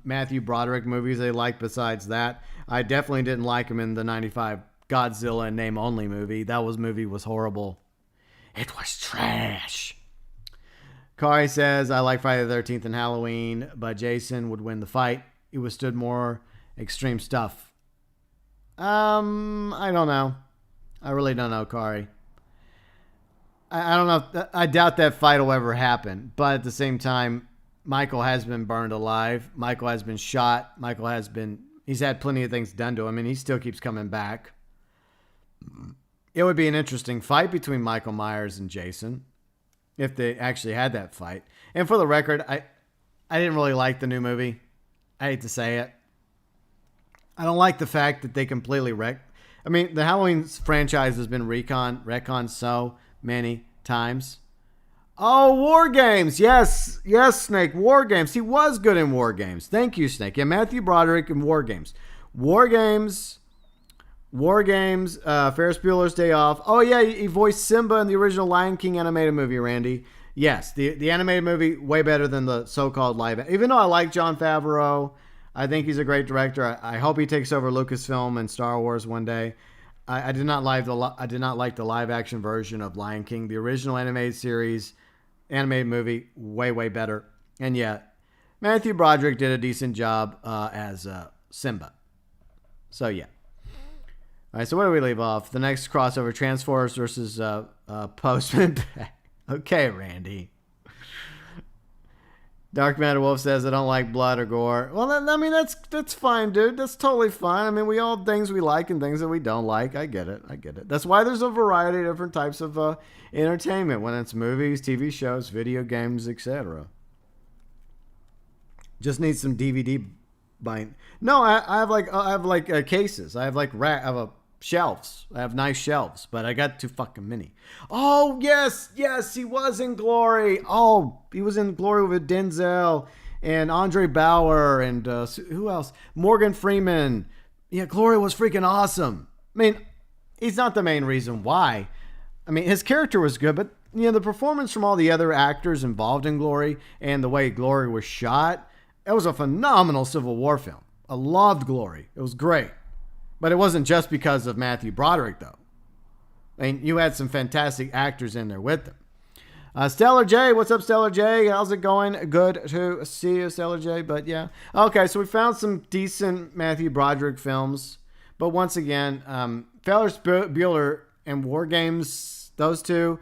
Matthew Broderick movies they like besides that? I definitely didn't like him in the 95 Godzilla and Name Only movie. That movie was horrible. It was trash. Kari says, I like Friday the 13th and Halloween, but Jason would win the fight. He withstood more extreme stuff. I don't know. I really don't know, Kari. I don't know. I doubt that fight will ever happen. But at the same time, Michael has been burned alive. Michael has been shot. He's had plenty of things done to him, and he still keeps coming back. It would be an interesting fight between Michael Myers and Jason if they actually had that fight. And for the record, I didn't really like the new movie. I hate to say it. I don't like the fact that they completely wrecked. I mean, the Halloween franchise has been retconned so many times. Oh, War Games. Yes, Snake. War Games. He was good in War Games. Thank you, Snake. Yeah, Matthew Broderick in War Games. War Games. Ferris Bueller's Day Off. Oh, yeah, he voiced Simba in the original Lion King animated movie, Randy. Yes, the animated movie, way better than the so-called live. Even though I like Jon Favreau, I think he's a great director. I hope he takes over Lucasfilm and Star Wars one day. I did not like the live action version of Lion King. The original animated movie, way better. And yet, Matthew Broderick did a decent job as Simba. So yeah. All right. So where do we leave off? The next crossover: Transformers versus Postman. Okay, Randy. Dark MatterWolf says, I don't like blood or gore. Well, I mean, that's fine, dude. That's totally fine. I mean, we all have things we like and things that we don't like. I get it. That's why there's a variety of different types of entertainment, when it's movies, TV shows, video games, etc. Just need some DVD buying. No, I have cases. I have shelves. I have nice shelves, but I got too fucking many. Oh, yes, he was in Glory. Oh, he was in Glory with Denzel and Andre Bauer and who else? Morgan Freeman. Yeah, Glory was freaking awesome. I mean, he's not the main reason why. I mean, his character was good, but the performance from all the other actors involved in Glory and the way Glory was shot, it was a phenomenal Civil War film. I loved Glory. It was great. But it wasn't just because of Matthew Broderick, though. I mean, you had some fantastic actors in there with them. Stellar J, what's up, Stellar J? How's it going? Good to see you, Stellar J. But yeah. Okay, so we found some decent Matthew Broderick films. But once again, Ferris Bueller and War Games, those two.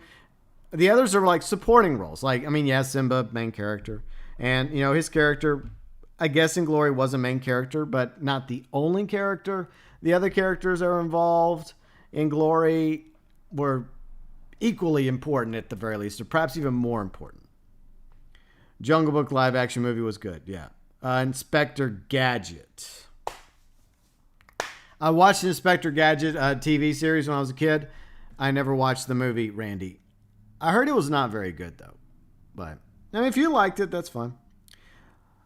The others are like supporting roles. Like, I mean, yeah, Simba, main character. And, his character, I guess in Glory was a main character, but not the only character. The other characters that are involved in Glory were equally important at the very least, or perhaps even more important. Jungle Book live action movie was good, yeah. Inspector Gadget. I watched the Inspector Gadget TV series when I was a kid. I never watched the movie, Randy. I heard it was not very good, though. But, I mean, if you liked it, that's fine.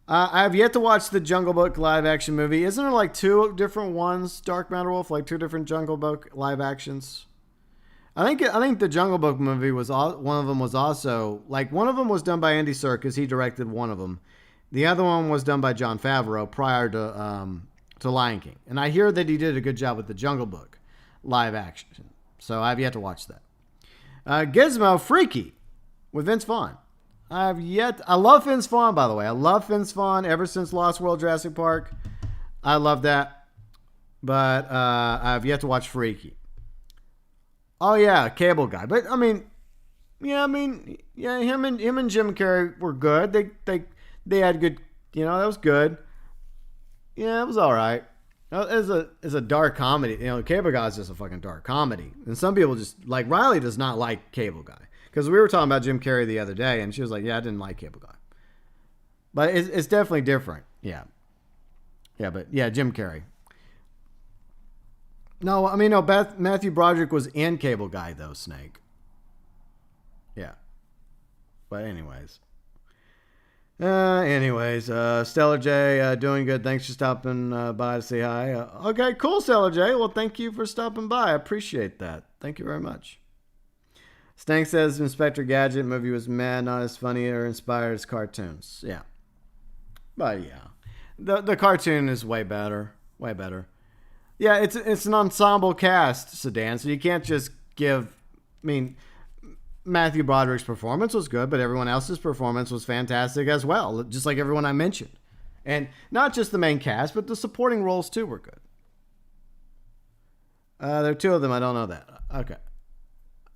I have yet to watch the Jungle Book live action movie. Isn't there like two different ones, Dark MatterWolf? Like two different Jungle Book live actions? I think the Jungle Book movie was one of them was also like one of them was done by Andy Serkis. He directed one of them. The other one was done by Jon Favreau prior to Lion King. And I hear that he did a good job with the Jungle Book live action. So I've yet to watch that. Gizmo Freaky with Vince Vaughn. I love Vince Vaughn, by the way. I love Vince Vaughn ever since Lost World Jurassic Park. I love that. But I've yet to watch Freaky. Oh yeah, Cable Guy. But I mean, him and Jim Carrey were good. They had good, that was good. Yeah, it was all right. It's a dark comedy. Cable Guy is just a fucking dark comedy. And some people just like Riley does not like Cable Guy because we were talking about Jim Carrey the other day, and she was like, "Yeah, I didn't like Cable Guy," but it's definitely different. Yeah, but Jim Carrey. No, I mean, no, Matthew Broderick was in Cable Guy, though, Snake. Yeah. But anyways. Stellar J, doing good. Thanks for stopping by to say hi. Okay, cool, Stellar J. Well, thank you for stopping by. I appreciate that. Thank you very much. Stank says Inspector Gadget movie was mad, not as funny or inspired as cartoons. Yeah. But yeah. The cartoon is way better. Way better. Yeah, it's an ensemble cast, Sedan, so you can't just give... I mean, Matthew Broderick's performance was good, but everyone else's performance was fantastic as well, just like everyone I mentioned. And not just the main cast, but the supporting roles too were good. There are two of them, I don't know that. Okay.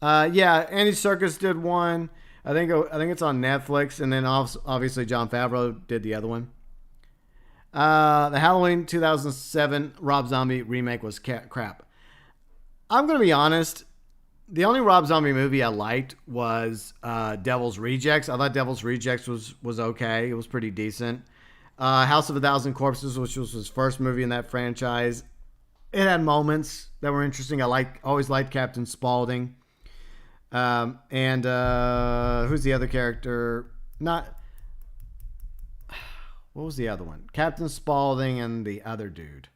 Yeah, Andy Serkis did one. I think it's on Netflix, and then obviously Jon Favreau did the other one. The Halloween 2007 Rob Zombie remake was crap. I'm going to be honest. The only Rob Zombie movie I liked was Devil's Rejects. I thought Devil's Rejects was okay. It was pretty decent. House of a Thousand Corpses, which was his first movie in that franchise. It had moments that were interesting. Always liked Captain Spaulding. And who's the other character? What was the other one? Captain Spaulding and the other dude.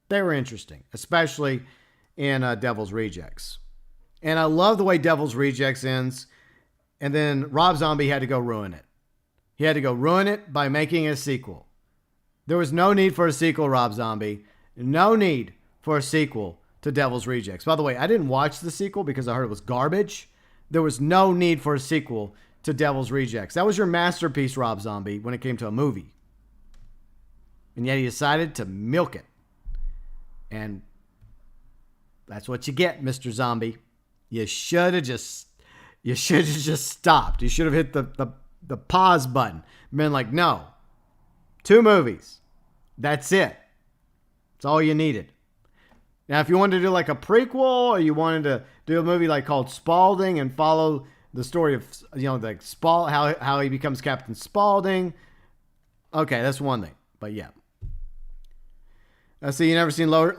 They were interesting, especially in Devil's Rejects. And I love the way Devil's Rejects ends. And then Rob Zombie had to go ruin it. He had to go ruin it by making a sequel. There was no need for a sequel, Rob Zombie. No need for a sequel to Devil's Rejects. By the way, I didn't watch the sequel because I heard it was garbage. There was no need for a sequel to Devil's Rejects. That was your masterpiece, Rob Zombie, when it came to a movie. And yet he decided to milk it. And that's what you get, Mr. Zombie. You should have just stopped. You should have hit the pause button. Been like, no. 2 movies. That's it. That's all you needed. Now, if you wanted to do like a prequel, or you wanted to do a movie like called Spaulding and follow the story of, like how he becomes Captain Spaulding. Okay, that's one thing. But yeah. So you never seen Lower...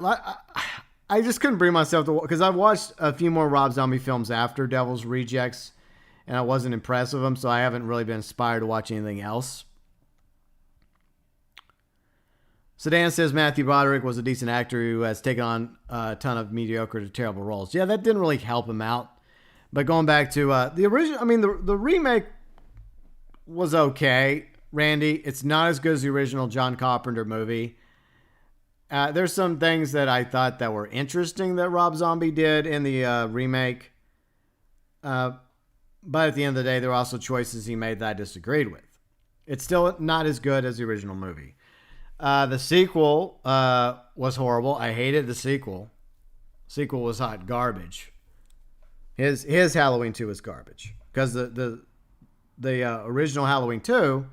I just couldn't bring myself to... Because I've watched a few more Rob Zombie films after Devil's Rejects, and I wasn't impressed with them, so I haven't really been inspired to watch anything else. Sedan says Matthew Broderick was a decent actor who has taken on a ton of mediocre to terrible roles. Yeah, that didn't really help him out. But going back to the original, I mean, the remake was okay. Randy, it's not as good as the original John Carpenter movie. There's some things that I thought that were interesting that Rob Zombie did in the remake. But at the end of the day, there were also choices he made that I disagreed with. It's still not as good as the original movie. The sequel was horrible. I hated the sequel. Sequel was hot garbage. His Halloween 2 was garbage because the original Halloween 2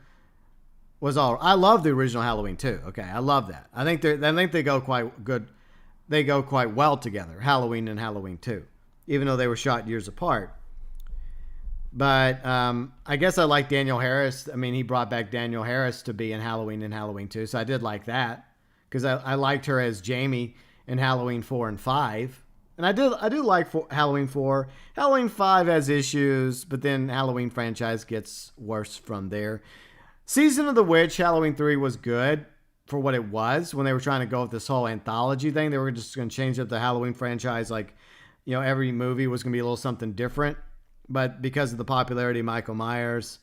was all. I love the original Halloween 2. Okay, I love that. I think they go quite good. They go quite well together. Halloween and Halloween 2, even though they were shot years apart. But I guess I like Danielle Harris. I mean, he brought back Danielle Harris to be in Halloween and Halloween 2, so I did like that because I liked her as Jamie in Halloween 4 and 5. And I do like Halloween 4. Halloween 5 has issues, but then Halloween franchise gets worse from there. Season of the Witch, Halloween 3 was good for what it was. When they were trying to go with this whole anthology thing, they were just going to change up the Halloween franchise. Like, you know, every movie was going to be a little something different. But because of the popularity of Michael Myers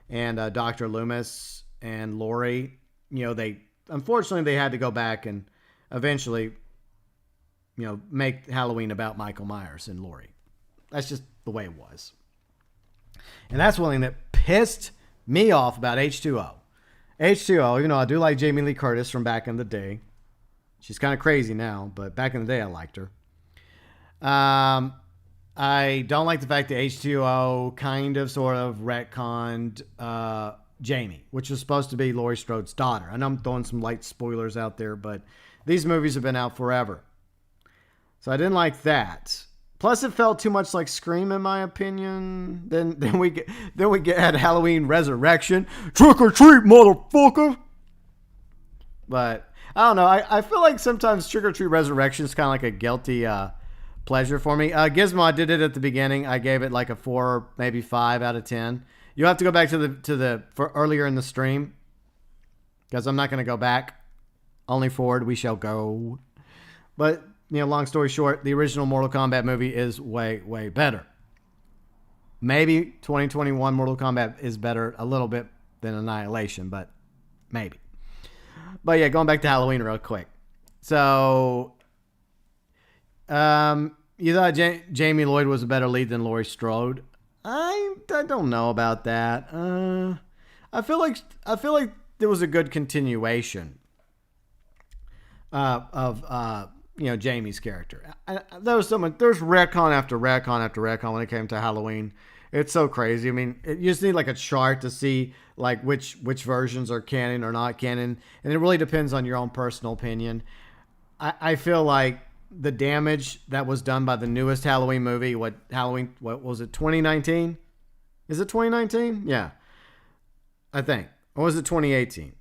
and Dr. Loomis and Laurie, you know, unfortunately they had to go back and eventually, you know, make Halloween about Michael Myers and Laurie. That's just the way it was. And that's one thing that pissed me off about H2O. H2O, even though I do like Jamie Lee Curtis from back in the day. She's kind of crazy now, but back in the day I liked her. I don't like the fact that H2O kind of sort of retconned Jamie, which was supposed to be Laurie Strode's daughter. I know I'm throwing some light spoilers out there, but these movies have been out forever. So I didn't like that. Plus, it felt too much like Scream, in my opinion. Then we had Halloween Resurrection. Trick or treat, motherfucker. But I don't know. I feel like sometimes Trick or Treat Resurrection is kind of like a guilty pleasure for me. Gizmo, I did it at the beginning. I gave it like a 4, maybe 5 out of 10. You'll have to go back to the for earlier in the stream because I'm not going to go back. Only forward we shall go. But you know, long story short, the original Mortal Kombat movie is way, way better. Maybe 2021 Mortal Kombat is better a little bit than Annihilation, but maybe. But yeah, going back to Halloween real quick. So, you thought Jamie Lloyd was a better lead than Laurie Strode? I don't know about that. I feel like there was a good continuation of you know, Jamie's character. There's retcon after retcon after retcon when it came to Halloween. It's so crazy. I mean, you just need like a chart to see like which versions are canon or not canon, and it really depends on your own personal opinion. I feel like the damage that was done by the newest Halloween movie, what was it, 2019? Is it 2019? Yeah, I think. Or was it 2018?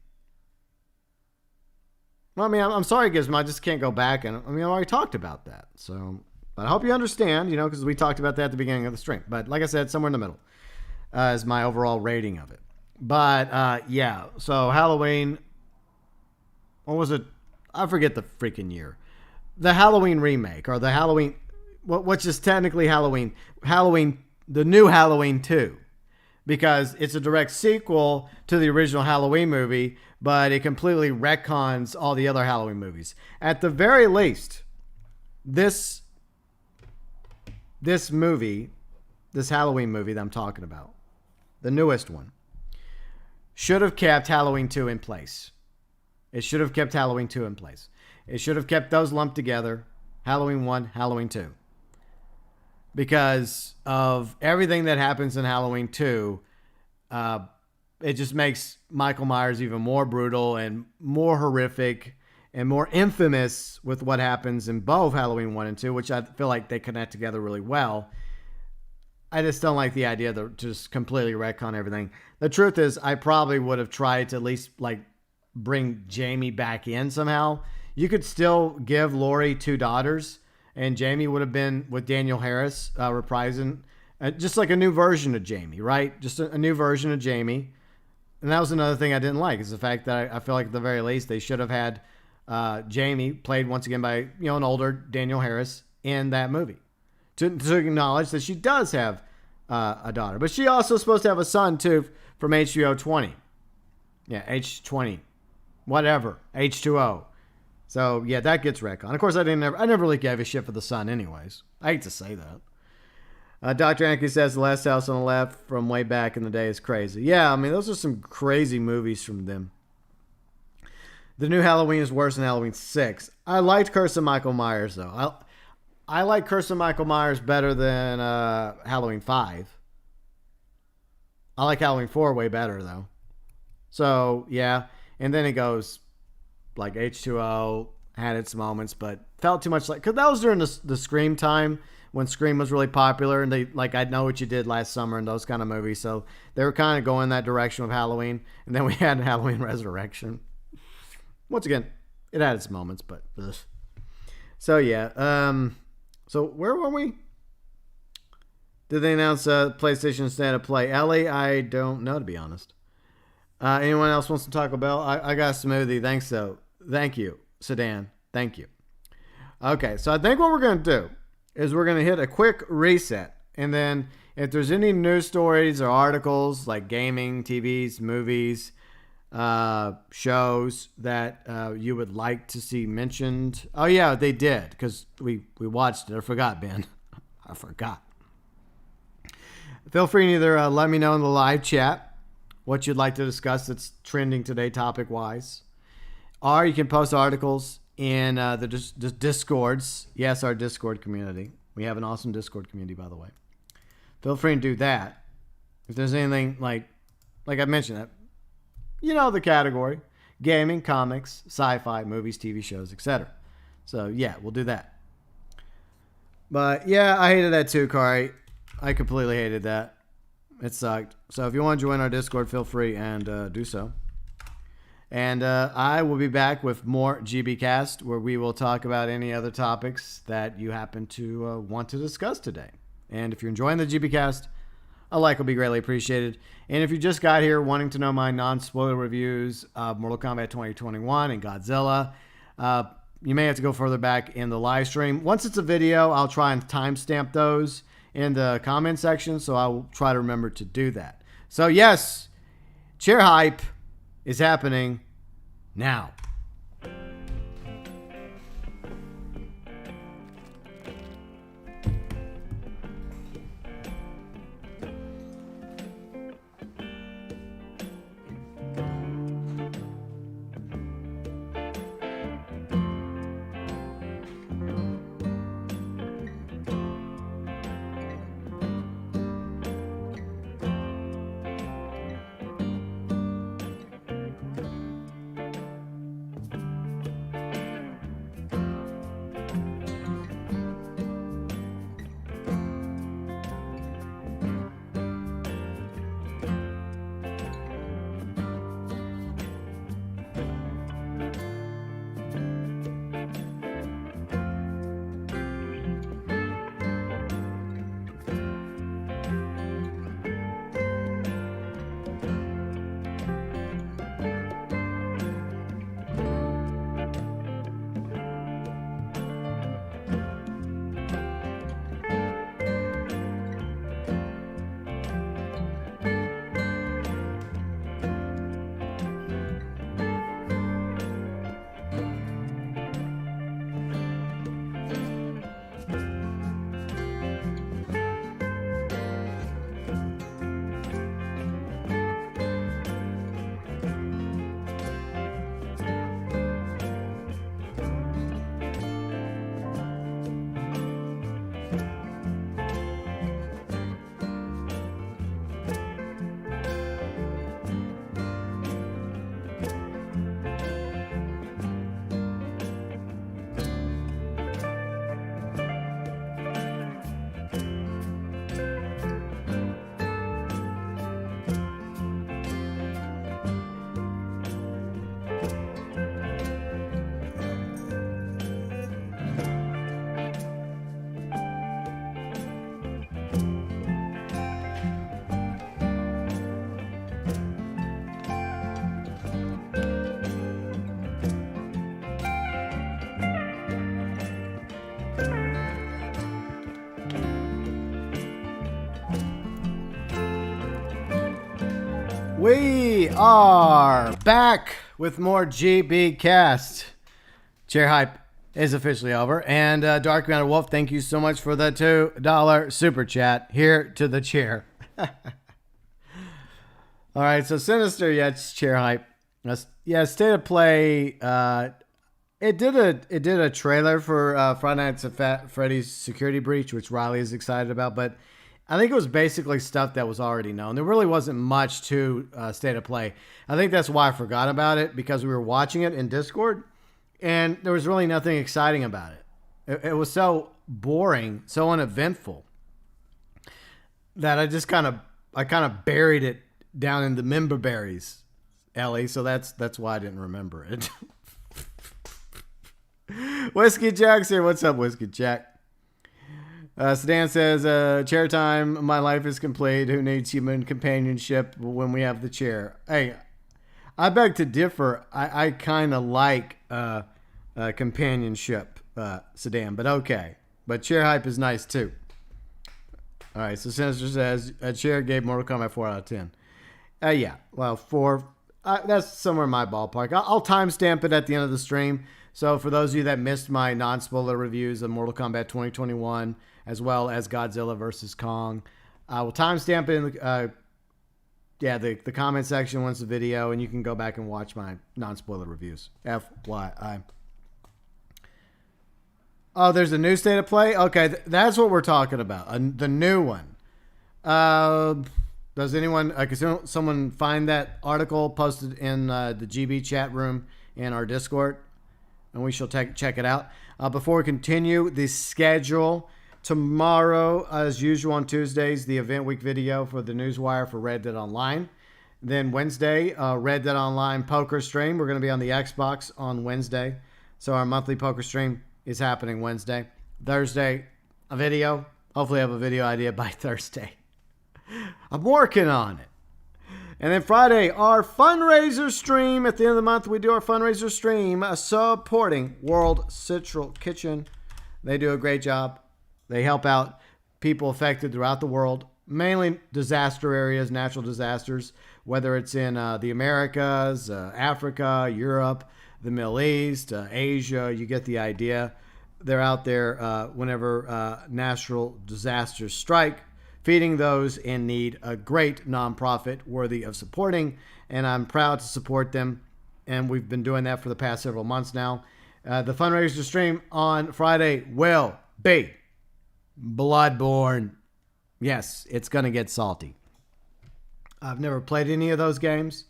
Well, I mean, I'm sorry, Gizmo. I just can't go back. And I mean, I already talked about that. So, but I hope you understand, you know, because we talked about that at the beginning of the stream. But like I said, somewhere in the middle is my overall rating of it. But yeah, so Halloween, what was it? I forget the freaking year. The Halloween remake or the Halloween, which is technically Halloween, the new Halloween 2. Because it's a direct sequel to the original Halloween movie, but it completely retcons all the other Halloween movies. At the very least, this movie, this Halloween movie that I'm talking about, the newest one, should have kept Halloween 2 in place. It should have kept Halloween 2 in place. It should have kept those lumped together, Halloween 1, Halloween 2. Because of everything that happens in Halloween 2, it just makes Michael Myers even more brutal and more horrific and more infamous with what happens in both Halloween 1 and 2, which I feel like they connect together really well. I just don't like the idea to just completely retcon everything. The truth is, I probably would have tried to at least like bring Jamie back in somehow. You could still give Laurie 2 daughters, and Jamie would have been with Danielle Harris reprising just like a new version of Jamie, right? Just a new version of Jamie. And that was another thing I didn't like, is the fact that I feel like at the very least they should have had Jamie, played once again by an older Daniel Harris in that movie, to acknowledge that she does have a daughter, but she also is supposed to have a son too from H2O 20. Yeah, H20, whatever, H2O. So yeah, that gets retconned. Of course, I never really gave a shit for the son, anyways. I hate to say that. Dr. Anki says The Last House on the Left from way back in the day is crazy. Yeah, I mean, those are some crazy movies from them. The new Halloween is worse than Halloween 6. I liked Curse of Michael Myers, though. I like Curse of Michael Myers better than Halloween 5. I like Halloween 4 way better, though. So, yeah. And then it goes, like, H2O had its moments, but felt too much like... Because that was during the Scream time, when Scream was really popular, and they, like, I Know What You Did Last Summer and those kind of movies. So, they were kind of going that direction with Halloween. And then we had Halloween Resurrection. Once again, it had its moments, but... Ugh. So, yeah. So, where were we? Did they announce PlayStation State of Play? Ellie, I don't know, to be honest. Anyone else wants to Taco Bell? I got a smoothie. Thanks, though. Thank you, Sedan. Thank you. Okay, so I think what we're going to do is we're going to hit a quick reset. And then if there's any news stories or articles like gaming, TVs, movies, shows that you would like to see mentioned. Oh, yeah, they did, because we watched it. I forgot, Ben. I forgot. Feel free to either let me know in the live chat what you'd like to discuss that's trending today topic-wise. Or you can post articles in the Discords. Yes, our Discord community. We have an awesome Discord community, by the way. Feel free to do that. If there's anything like I mentioned, the category. Gaming, comics, sci-fi, movies, TV shows, etc. So, yeah, we'll do that. But, yeah, I hated that too, Kari. I completely hated that. It sucked. So if you want to join our Discord, feel free and do so. And I will be back with more GBcast, where we will talk about any other topics that you happen to want to discuss today. And if you're enjoying the GBcast, a like will be greatly appreciated. And if you just got here wanting to know my non-spoiler reviews of Mortal Kombat 2021 and Godzilla, you may have to go further back in the live stream. Once it's a video, I'll try and timestamp those in the comment section, so I will try to remember to do that. So yes, chair hype is happening now. We are back with more GB Cast. Chair hype is officially over. And Dark MatterWolf, thank you so much for the $2 super chat. Here to the chair. All right, so Sinister, yeah, it's chair hype. Yeah, State of Play. It did a trailer for Friday Nights at Freddy's Security Breach, which Riley is excited about, but I think it was basically stuff that was already known. There really wasn't much to State of Play. I think that's why I forgot about it, because we were watching it in Discord, and there was really nothing exciting about it. It was so boring, so uneventful, that I kind of buried it down in the member berries, Ellie. So that's why I didn't remember it. Whiskey Jack's here. What's up, Whiskey Jack? Sedan says, chair time, my life is complete. Who needs human companionship when we have the chair? Hey, I beg to differ. I kind of like companionship, Sedan, but okay. But chair hype is nice too. All right, so Sinister says, a chair gave Mortal Kombat 4 out of 10. Yeah, well, 4. That's somewhere in my ballpark. I'll timestamp it at the end of the stream. So for those of you that missed my non-spoiler reviews of Mortal Kombat 2021, as well as Godzilla vs. Kong, I will timestamp it in the comment section once the video, and you can go back and watch my non-spoiler reviews. FYI. Oh, there's a new State of Play? Okay, that's what we're talking about. The new one. Does anyone, can someone find that article posted in the GB chat room in our Discord? And we shall check it out. Before we continue, the schedule. Tomorrow, as usual on Tuesdays, the event week video for the Newswire for Red Dead Online. Then Wednesday, Red Dead Online poker stream. We're going to be on the Xbox on Wednesday. So our monthly poker stream is happening Wednesday. Thursday, a video. Hopefully I have a video idea by Thursday. I'm working on it. And then Friday, our fundraiser stream. At the end of the month, we do our fundraiser stream supporting World Central Kitchen. They do a great job. They help out people affected throughout the world, mainly disaster areas, natural disasters, whether it's in the Americas, Africa, Europe, the Middle East, Asia. You get the idea. They're out there whenever natural disasters strike, feeding those in need, a great nonprofit worthy of supporting, and I'm proud to support them, and we've been doing that for the past several months now. The fundraiser stream on Friday will be Bloodborne. Yes, it's going to get salty. I've never played any of those games,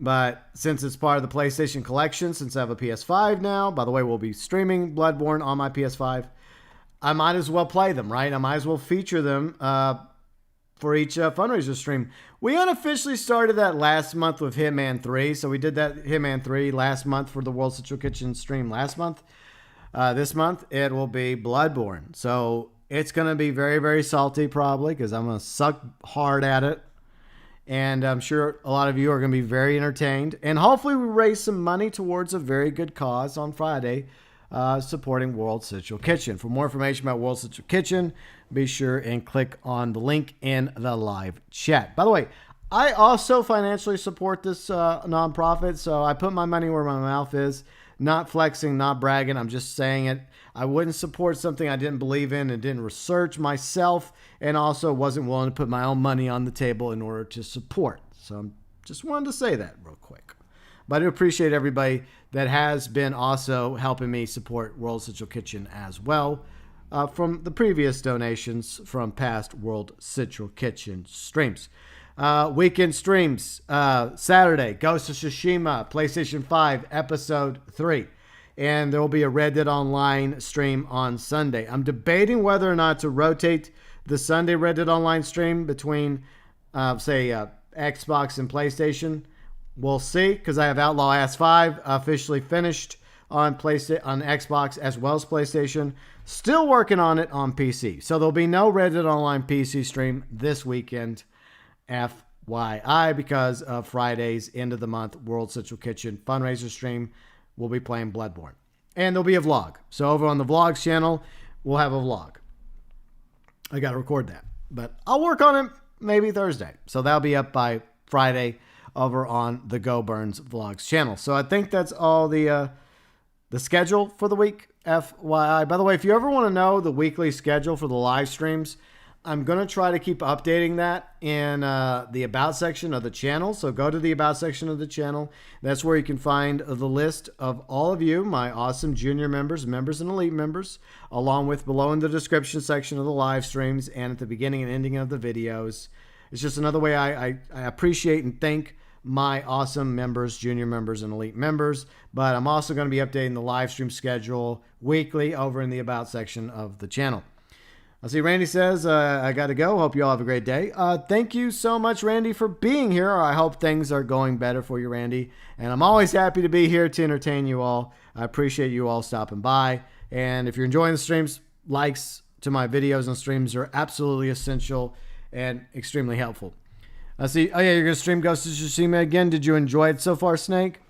but since it's part of the PlayStation collection, since I have a PS5 now, by the way, we'll be streaming Bloodborne on my PS5, I might as well play them, right? I might as well feature them for each fundraiser stream. We unofficially started that last month with Hitman 3. So we did that Hitman 3 last month for the World Central Kitchen stream last month. This month, it will be Bloodborne. So it's going to be very, very salty probably because I'm going to suck hard at it. And I'm sure a lot of you are going to be very entertained. And hopefully we raise some money towards a very good cause on Friday, supporting World Central Kitchen. For more information about World Central Kitchen, be sure and click on the link in the live chat. By the way, I also financially support this nonprofit, so I put my money where my mouth is. Not flexing, not bragging, I'm just saying it. I wouldn't support something I didn't believe in and didn't research myself, and also wasn't willing to put my own money on the table in order to support. So just wanted to say that real quick. But I do appreciate everybody that has been also helping me support World Central Kitchen as well from the previous donations from past World Central Kitchen streams. Weekend streams, Saturday, Ghost of Tsushima, PlayStation 5, Episode 3. And there will be a Red Dead Online stream on Sunday. I'm debating whether or not to rotate the Sunday Red Dead Online stream between, Xbox and PlayStation. We'll see, because I have Outlaw Ass 5 officially finished on Xbox as well as PlayStation. Still working on it on PC. So there'll be no Red Dead Online PC stream this weekend. FYI, because of Friday's end of the month World Central Kitchen fundraiser stream, we'll be playing Bloodborne. And there'll be a vlog. So over on the vlogs channel, we'll have a vlog. I got to record that. But I'll work on it maybe Thursday. So that'll be up by Friday over on the GeauxBurns Vlogs channel. So I think that's all the schedule for the week, FYI. By the way, if you ever want to know the weekly schedule for the live streams, I'm going to try to keep updating that in the About section of the channel. So go to the About section of the channel. That's where you can find the list of all of you, my awesome junior members, members and elite members, along with below in the description section of the live streams and at the beginning and ending of the videos. It's just another way I appreciate and thank my awesome members, junior members, and elite members. But I'm also going to be updating the live stream schedule weekly over in the About section of the channel. I see Randy says, I got to go. Hope you all have a great day. Thank you so much, Randy, for being here. I hope things are going better for you, Randy. And I'm always happy to be here to entertain you all. I appreciate you all stopping by. And if you're enjoying the streams, likes to my videos and streams are absolutely essential and extremely helpful. I see. Oh, yeah, you're going to stream Ghost of Tsushima again. Did you enjoy it so far, Snake?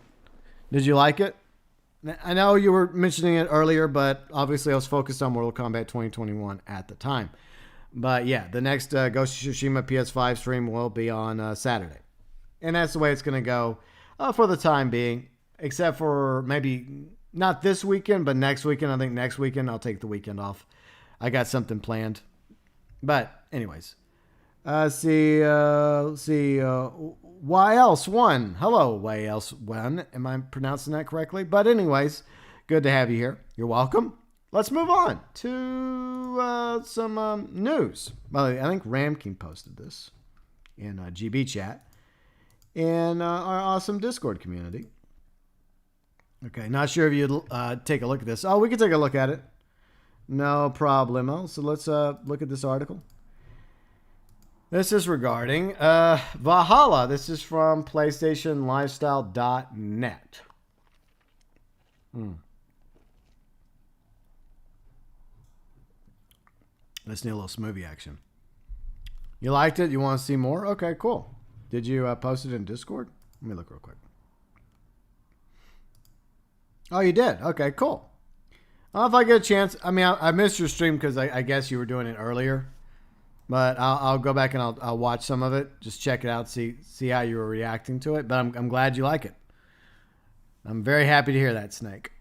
Did you like it? I know you were mentioning it earlier, but obviously I was focused on Mortal Kombat 2021 at the time. But yeah, the next Ghost of Tsushima PS5 stream will be on Saturday. And that's the way it's going to go for the time being, except for maybe not this weekend, but next weekend. I think next weekend I'll take the weekend off. I got something planned. But anyways, let's see, YLS1. Hello, YLS1. Am I pronouncing that correctly? But anyways, good to have you here. You're welcome. Let's move on to some news. Well, I think Ramking posted this in GB chat in our awesome Discord community. Okay, not sure if you'd take a look at this. Oh, we can take a look at it. No problemo. So let's look at this article. This is regarding Valhalla. This is from PlayStationLifestyle.net. Let's need a little smoothie action. You liked it? You want to see more? Okay, cool. Did you post it in Discord? Let me look real quick. Oh, you did? Okay, cool. If I get a chance, I mean, I missed your stream because I guess you were doing it earlier. But I'll go back and I'll watch some of it. Just check it out, see how you were reacting to it. But I'm glad you like it. I'm very happy to hear that, Snake.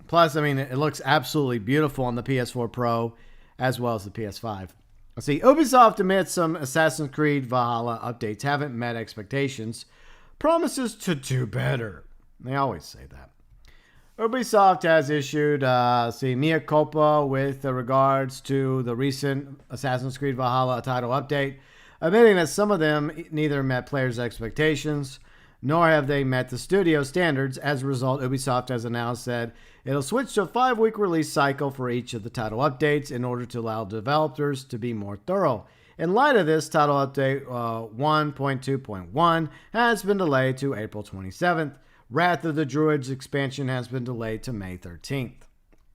Plus, I mean, it looks absolutely beautiful on the PS4 Pro as well as the PS5. Let's see. Ubisoft admits some Assassin's Creed Valhalla updates haven't met expectations. Promises to do better. They always say that. Ubisoft has issued mea culpa with regards to the recent Assassin's Creed Valhalla title update, admitting that some of them neither met players' expectations, nor have they met the studio standards. As a result, Ubisoft has announced that it'll switch to a 5-week release cycle for each of the title updates in order to allow developers to be more thorough. In light of this, title update 1.2.1 has been delayed to April 27th. Wrath of the Druids expansion has been delayed to May 13th.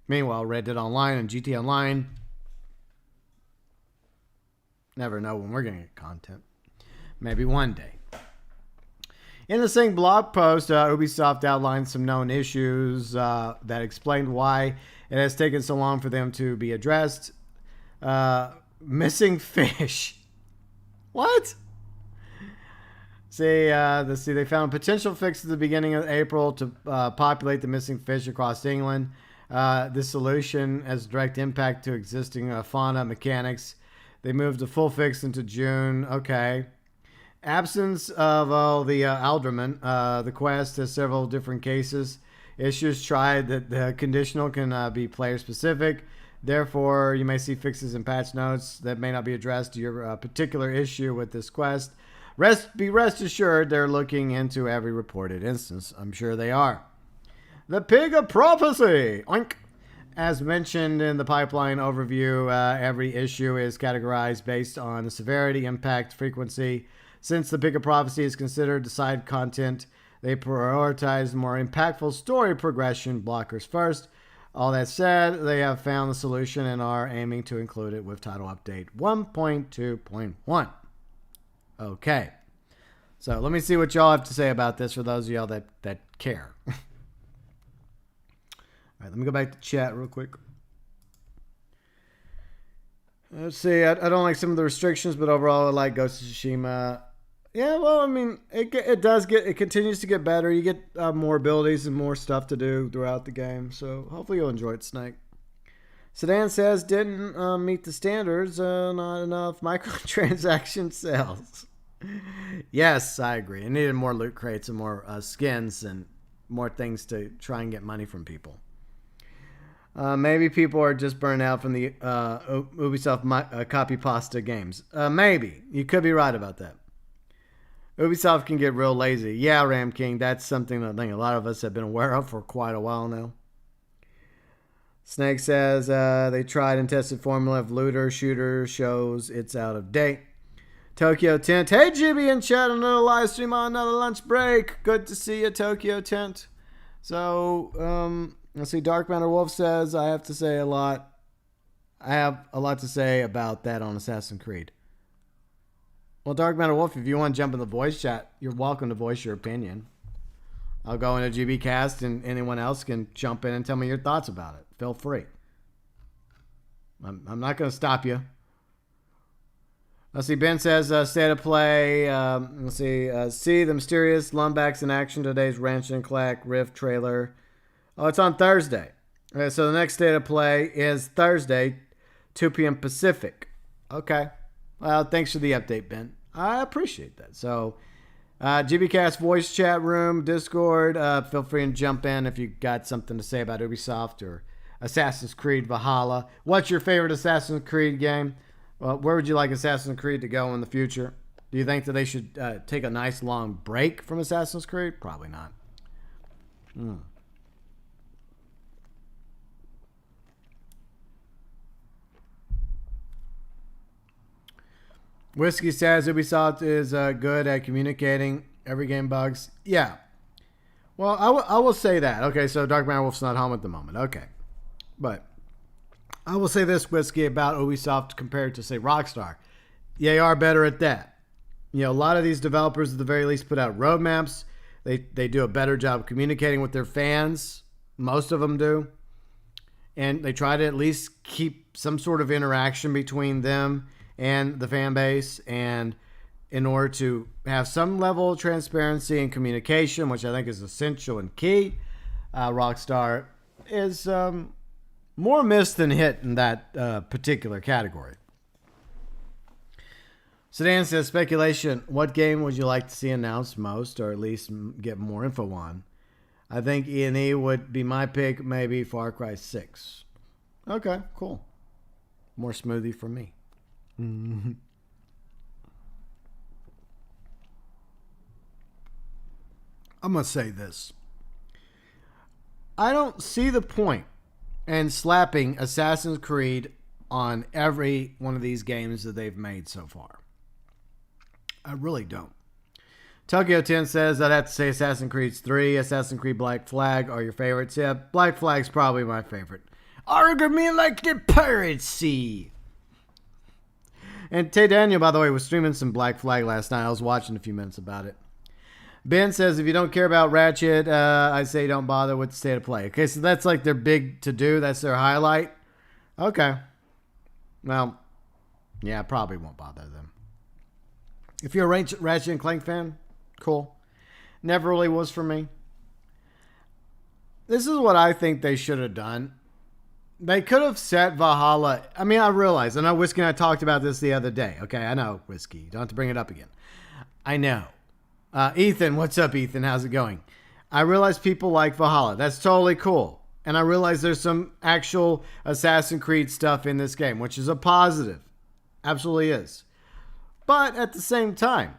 Meanwhile, Red Dead Online and GT Online never know when we're going to get content. Maybe one day. In the same blog post, Ubisoft outlined some known issues that explained why it has taken so long for them to be addressed. Missing fish. What? They found a potential fix at the beginning of April to populate the missing fish across England. This solution has direct impact to existing fauna mechanics. They moved the full fix into June. Okay. Absence of the alderman. The quest has several different cases. Issues tried that the conditional can be player specific. Therefore, you may see fixes in patch notes that may not be addressed to your particular issue with this quest. Rest assured, they're looking into every reported instance. I'm sure they are. The Pig of Prophecy. Oink. As mentioned in the pipeline overview, every issue is categorized based on the severity, impact, frequency. Since the Pig of Prophecy is considered the side content, they prioritize more impactful story progression blockers first. All that said, they have found the solution and are aiming to include it with title update 1.2.1. Okay, so let me see what y'all have to say about this for those of y'all that care. All right, let me go back to chat real quick. Let's see, I don't like some of the restrictions, but overall I like Ghost of Tsushima. Yeah, well, I mean, it continues to get better. You get more abilities and more stuff to do throughout the game. So hopefully you'll enjoy it, Snake. Sedan says didn't meet the standards. Not enough microtransaction sales. Yes, I agree. It needed more loot crates and more skins and more things to try and get money from people. Maybe people are just burned out from the Ubisoft copy pasta games. Maybe. You could be right about that. Ubisoft can get real lazy. Yeah, Ramking, that's something that I think a lot of us have been aware of for quite a while now. Snake says they tried and tested formula of looter shooter shows it's out of date. ToykoTent. Hey, GB in chat. Another live stream on another lunch break. Good to see you, ToykoTent. So, let's see. Dark MatterWolf says I have a lot to say about that on Assassin's Creed. Well, Dark MatterWolf, if you want to jump in the voice chat, you're welcome to voice your opinion. I'll go into GB Cast and anyone else can jump in and tell me your thoughts about it. Feel free. I'm not going to stop you. Let's see. Ben says, state of play. Let's see. See the mysterious Lumbacks in action. Today's Ranch and Clack Rift trailer. Oh, it's on Thursday. Okay, so the next state of play is Thursday, 2 p.m. Pacific. Okay. Well, thanks for the update, Ben. I appreciate that. So, GBcast voice chat room, Discord. Feel free to jump in if you got something to say about Ubisoft or Assassin's Creed Valhalla. What's your favorite Assassin's Creed game? Where would you like Assassin's Creed to go in the future? Do you think that they should take a nice long break from Assassin's Creed? Probably not. Whiskey says Ubisoft is good at communicating every game bugs. Yeah. Well, I will say that. Okay, so Dark MatterWolf's not home at the moment. Okay. But I will say this, Whiskey, about Ubisoft compared to, say, Rockstar. They are better at that. You know, a lot of these developers at the very least put out roadmaps. They do a better job communicating with their fans. Most of them do. And they try to at least keep some sort of interaction between them and the fan base, and in order to have some level of transparency and communication, which I think is essential and key, Rockstar is more missed than hit in that particular category. Sedan says, speculation, what game would you like to see announced most, or at least get more info on? I think E&E would be my pick, maybe Far Cry 6. Okay, cool. More smoothie for me. Mm-hmm. I'm going to say this. I don't see the point in slapping Assassin's Creed on every one of these games that they've made so far. I really don't. ToykoTent says I'd have to say Assassin's Creed 3, Assassin's Creed Black Flag are your favorites. Yeah, Black Flag's probably my favorite. Argue me like the pirates see. And Tay Daniel, by the way, was streaming some Black Flag last night. I was watching a few minutes about it. Ben says, if you don't care about Ratchet, I say don't bother with the state of play. Okay, so that's like their big to-do. That's their highlight. Okay. Well, yeah, probably won't bother them. If you're a Ratchet and Clank fan, cool. Never really was for me. This is what I think they should have done. They could have set Valhalla. I mean, I realize. I know Whiskey and I talked about this the other day. Okay, I know, Whiskey. You don't have to bring it up again. I know. Ethan, what's up, Ethan? How's it going? I realize people like Valhalla. That's totally cool. And I realize there's some actual Assassin's Creed stuff in this game, which is a positive. Absolutely is. But at the same time,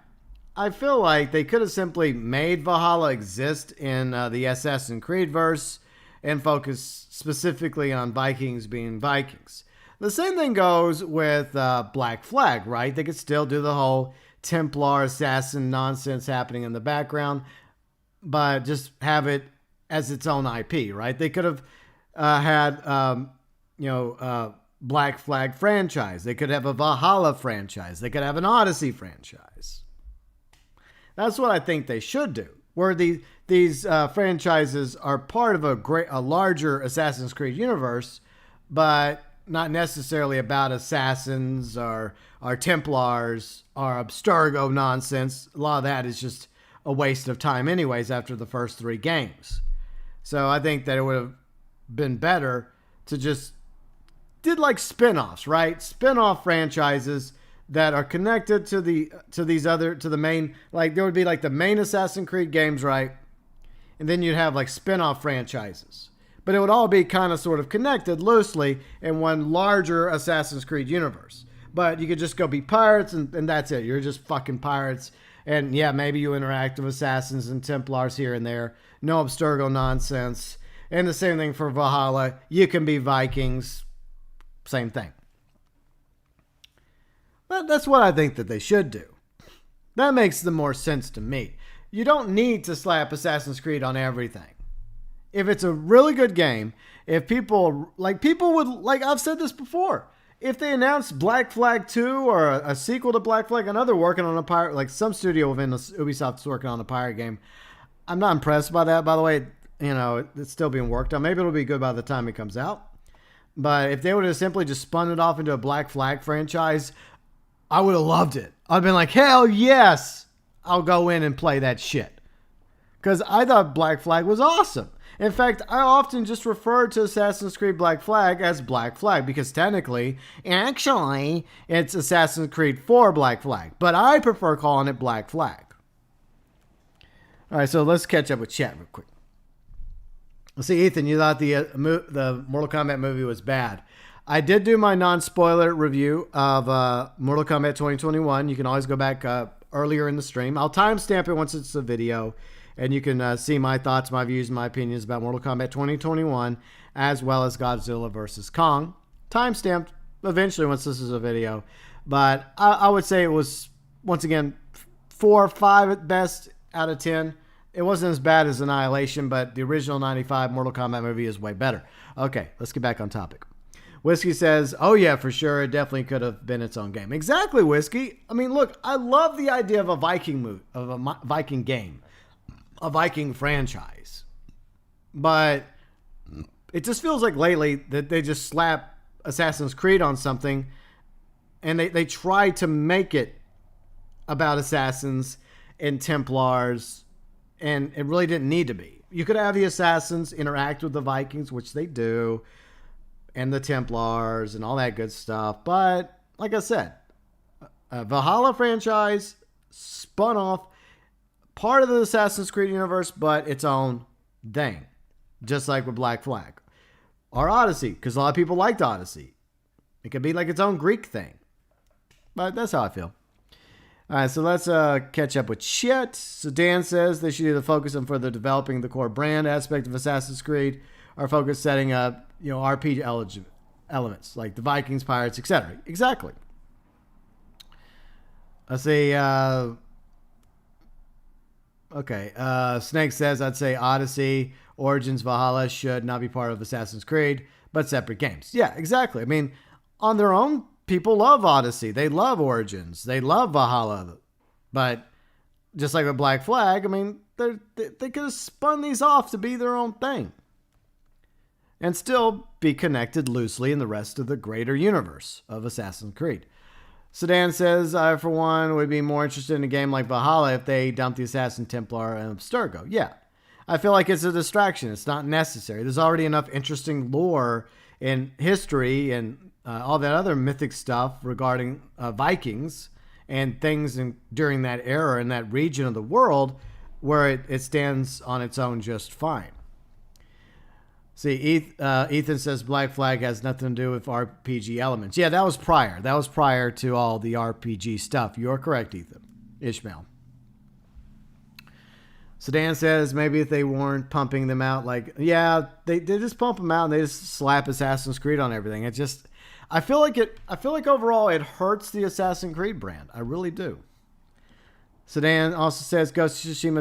I feel like they could have simply made Valhalla exist in the Assassin's Creed verse and focus specifically on Vikings being Vikings. The same thing goes with Black Flag, right? They could still do the whole Templar assassin nonsense happening in the background, but just have it as its own IP, right? They could have had, Black Flag franchise. They could have a Valhalla franchise. They could have an Odyssey franchise. That's what I think they should do. Where these franchises are part of a larger Assassin's Creed universe, but not necessarily about assassins or Templars or Abstergo nonsense. A lot of that is just a waste of time anyways after the first 3 games. So I think that it would have been better to just did like spin-offs, right? Spin-off franchises that are connected to the main, like there would be like the main Assassin's Creed games, right? And then you'd have like spin-off franchises. But it would all be kind of sort of connected loosely in one larger Assassin's Creed universe. But you could just go be pirates and that's it. You're just fucking pirates. And yeah, maybe you interact with assassins and Templars here and there. No Abstergo nonsense. And the same thing for Valhalla. You can be Vikings. Same thing. But that's what I think that they should do. That makes the more sense to me. You don't need to slap Assassin's Creed on everything. If it's a really good game, if people would, like I've said this before, if they announced Black Flag 2 or a sequel to Black Flag, I know they're working on a pirate, like some studio within Ubisoft's working on a pirate game. I'm not impressed by that, by the way. You know, it's still being worked on. Maybe it'll be good by the time it comes out. But if they would have simply just spun it off into a Black Flag franchise, I would have loved it. I'd been like, hell yes, I'll go in and play that shit. Because I thought Black Flag was awesome. In fact, I often just refer to Assassin's Creed Black Flag as Black Flag because actually, it's Assassin's Creed 4 Black Flag. But I prefer calling it Black Flag. All right, so let's catch up with chat real quick. Let's see, Ethan, you thought the Mortal Kombat movie was bad. I did do my non-spoiler review of Mortal Kombat 2021. You can always go back earlier in the stream. I'll timestamp it once it's a video. And you can see my thoughts, my views, and my opinions about Mortal Kombat 2021, as well as Godzilla vs. Kong. Timestamped eventually once this is a video. But I would say it was, once again, 4 or 5 at best out of 10. It wasn't as bad as Annihilation, but the original 95 Mortal Kombat movie is way better. Okay, let's get back on topic. Whiskey says, oh yeah, for sure, it definitely could have been its own game. Exactly, Whiskey. I mean, look, I love the idea of a Viking movie, of a Viking game. A Viking franchise. But it just feels like lately that they just slap Assassin's Creed on something and they try to make it about assassins and Templars, and it really didn't need to be. You could have the assassins interact with the Vikings, which they do, and the Templars and all that good stuff. But like I said, a Valhalla franchise spun off part of the Assassin's Creed universe, but its own thing. Just like with Black Flag. Or Odyssey, because a lot of people liked Odyssey. It could be like its own Greek thing. But that's how I feel. Alright, so let's catch up with shit. So Dan says they should either focus on further developing the core brand aspect of Assassin's Creed, or focus setting up, RPG elements, like the Vikings, pirates, etc. Exactly. Let's see, okay, Snake says, I'd say Odyssey, Origins, Valhalla should not be part of Assassin's Creed, but separate games. Yeah, exactly. I mean, on their own, people love Odyssey. They love Origins. They love Valhalla. But just like with Black Flag, I mean, they could have spun these off to be their own thing. And still be connected loosely in the rest of the greater universe of Assassin's Creed. Sedan says, I, for one, would be more interested in a game like Valhalla if they dumped the Assassin, Templar, and Abstergo. Yeah. I feel like it's a distraction. It's not necessary. There's already enough interesting lore and history and all that other mythic stuff regarding Vikings and things during that era in that region of the world where it stands on its own just fine. See, Ethan says Black Flag has nothing to do with RPG elements. Yeah, that was prior. That was prior to all the RPG stuff. You're correct, Ethan. Ishmael. Sedan says maybe if they weren't pumping them out, like, yeah, they just pump them out and they just slap Assassin's Creed on everything. It just, I feel like overall it hurts the Assassin's Creed brand. I really do. Sedan also says Ghost of Tsushima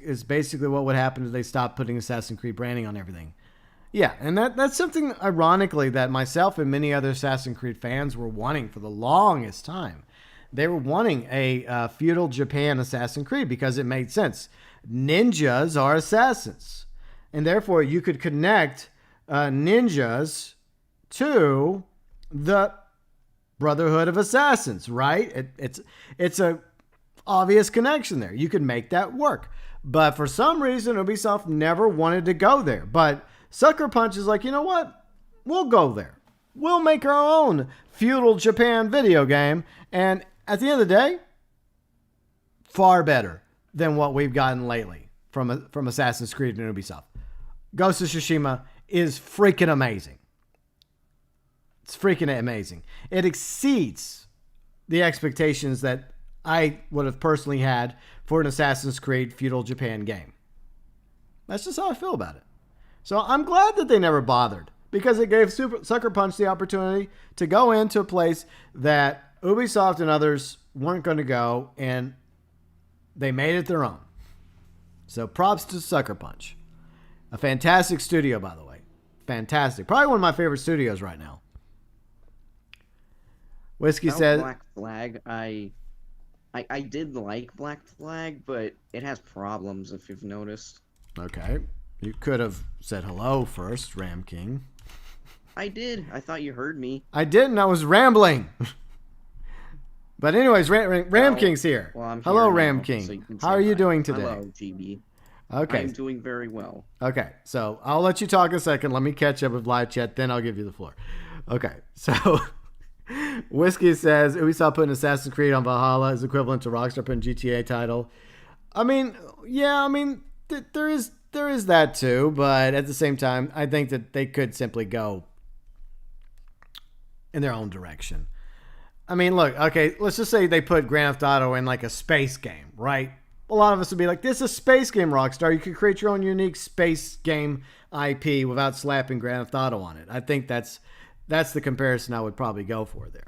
is basically what would happen if they stopped putting Assassin's Creed branding on everything. Yeah, and that's something, ironically, that myself and many other Assassin's Creed fans were wanting for the longest time. They were wanting a feudal Japan Assassin's Creed because it made sense. Ninjas are assassins. And therefore, you could connect ninjas to the Brotherhood of Assassins, right? It's a obvious connection there. You could make that work. But for some reason, Ubisoft never wanted to go there. But Sucker Punch is like, you know what? We'll go there. We'll make our own feudal Japan video game. And at the end of the day, far better than what we've gotten lately from Assassin's Creed and Ubisoft. Ghost of Tsushima is freaking amazing. It's freaking amazing. It exceeds the expectations that I would have personally had for an Assassin's Creed feudal Japan game. That's just how I feel about it. So I'm glad that they never bothered, because it gave Sucker Punch the opportunity to go into a place that Ubisoft and others weren't going to go, and they made it their own. So props to Sucker Punch. A fantastic studio, by the way. Fantastic. Probably one of my favorite studios right now. Whiskey says... Black Flag, I did like Black Flag, but it has problems, if you've noticed. Okay. You could have said hello first, Ramking. I did. I thought you heard me. I didn't. I was rambling. But anyways, Ramking's here. Well, I'm hello, here now, Ramking. so How are you doing today? Hello, GB. Okay. I'm doing very well. Okay, so I'll let you talk a second. Let me catch up with live chat, then I'll give you the floor. Okay, so Whiskey says Ubisoft putting Assassin's Creed on Valhalla is equivalent to Rockstar putting GTA title. I mean, yeah, there is that too, but at the same time, I think that they could simply go in their own direction. I mean, look, okay, let's just say they put Grand Theft Auto in like a space game, right? A lot of us would be like, this is a space game, Rockstar. You could create your own unique space game IP without slapping Grand Theft Auto on it. I think that's the comparison I would probably go for there.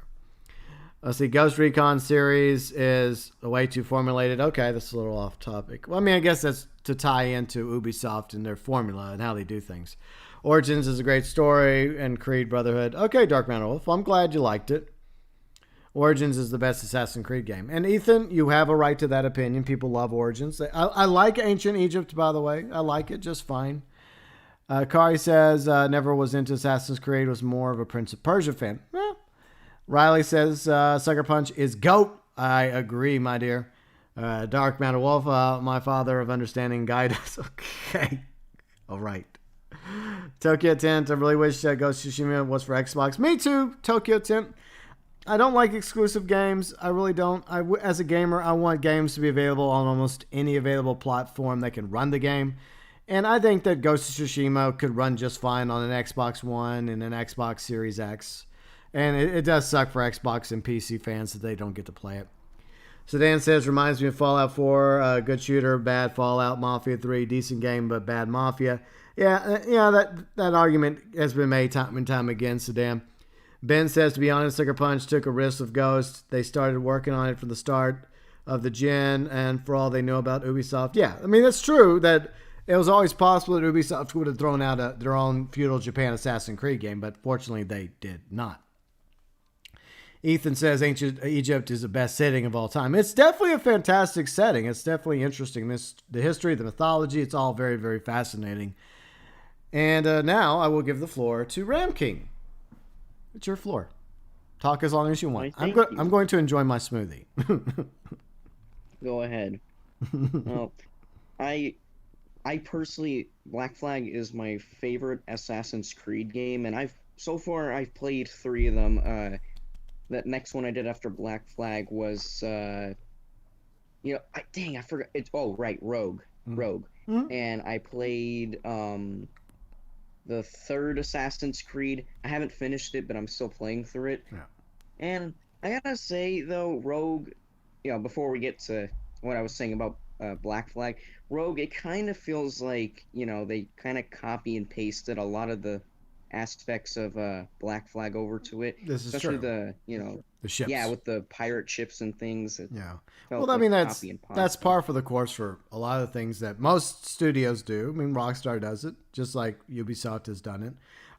Let's see, Ghost Recon series is way too formulated. Okay, that's a little off topic. Well, I mean, I guess that's to tie into Ubisoft and their formula and how they do things. Origins is a great story, and Creed Brotherhood. Okay, Dark MatterWolf, I'm glad you liked it. Origins is the best Assassin's Creed game. And Ethan, you have a right to that opinion. People love Origins. I like Ancient Egypt, by the way. I like it just fine. Hikari says, never was into Assassin's Creed, was more of a Prince of Persia fan. Riley says, Sucker Punch is GOAT. I agree, my dear. Dark MatterWolf, my father of understanding, guide us. Okay. All right. ToykoTent, I really wish Ghost of Tsushima was for Xbox. Me too, ToykoTent. I don't like exclusive games. I really don't. As a gamer, I want games to be available on almost any available platform that can run the game. And I think that Ghost of Tsushima could run just fine on an Xbox One and an Xbox Series X. And it does suck for Xbox and PC fans that they don't get to play it. Sedan says, reminds me of Fallout 4, good shooter, bad Fallout, Mafia 3, decent game, but bad Mafia. Yeah, that argument has been made time and time again, Sedan. Ben says, to be honest, Sucker Punch took a risk of Ghost. They started working on it from the start of the gen, and for all they know about Ubisoft. Yeah, I mean, it's true that it was always possible that Ubisoft would have thrown out their own feudal Japan Assassin's Creed game, but fortunately they did not. Ethan says Ancient Egypt is the best setting of all time. It's definitely a fantastic setting. It's definitely interesting. The history, the mythology, it's all very, very fascinating. And now I will give the floor to Ramking. It's your floor. Talk as long as you want. I'm going to enjoy my smoothie. Go ahead. Well, I personally, Black Flag is my favorite Assassin's Creed game, and I've played 3 of them. That next one I did after Black Flag was, I forgot. Rogue. Rogue. Mm-hmm. And I played the 3rd Assassin's Creed. I haven't finished it, but I'm still playing through it. Yeah. And I gotta say, though, Rogue, before we get to what I was saying about Black Flag, Rogue, it kind of feels like, they kind of copy and pasted a lot of the aspects of Black Flag over to it. This is especially true. The ships. Yeah, with the pirate ships and things. Yeah. Well, I mean, that's par for the course for a lot of things that most studios do. I mean, Rockstar does it, just like Ubisoft has done it.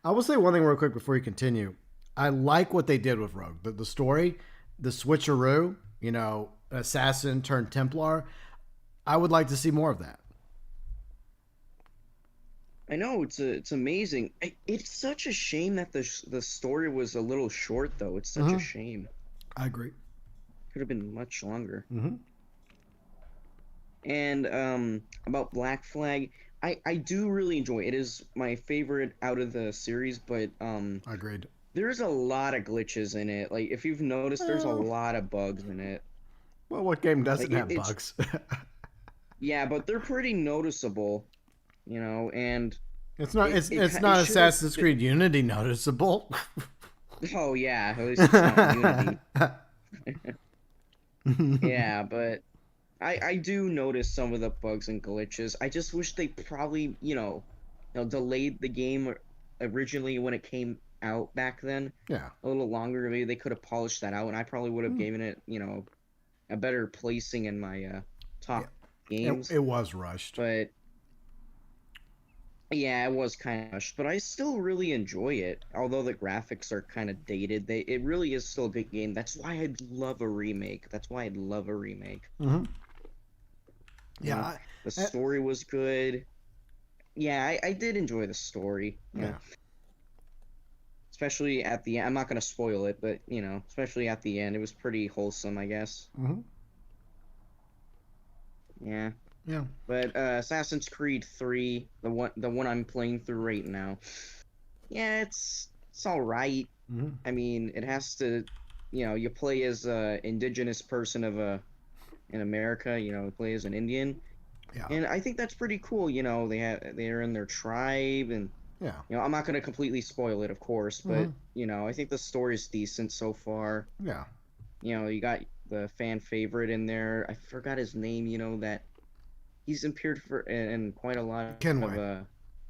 I will say one thing real quick before you continue. I like what they did with Rogue. The story, the switcheroo, assassin turned Templar. I would like to see more of that. I know it's amazing. It's such a shame that the story was a little short, though. It's such a shame. I agree. Could have been much longer. Mm-hmm. And about Black Flag, I do really enjoy it. It is my favorite out of the series, but Agreed. there's a lot of glitches in it. Like if you've noticed, there's a lot of bugs in it. Well, what game doesn't Like have bugs? yeah, but they're pretty noticeable, and It's not. It's it not should've Assassin's been- Creed Unity noticeable. Oh yeah, at least it's not Unity. Yeah, but I do notice some of the bugs and glitches. I just wish they probably, delayed the game originally when it came out back then Yeah. a little longer. Maybe they could have polished that out, and I probably would have given it, a better placing in my top games. It was rushed. But yeah, it was kind of rushed, but I still really enjoy it. Although the graphics are kind of dated, it really is still a good game. That's why I'd love a remake. Mm-hmm. Yeah. The story was good. Yeah, I did enjoy the story. Yeah. Especially at the end. I'm not going to spoil it, but, especially at the end. It was pretty wholesome, I guess. Mm-hmm. Yeah. Yeah. But Assassin's Creed 3, the one I'm playing through right now, yeah, it's all right. Mm-hmm. I mean, it has to, you play as a indigenous person in America, play as an Indian. Yeah. And I think that's pretty cool, they're in their tribe, and Yeah. I'm not going to completely spoil it, of course, but I think the story's decent so far. Yeah. You got the fan favorite in there. I forgot his name, that he's appeared in quite a lot Kenway. of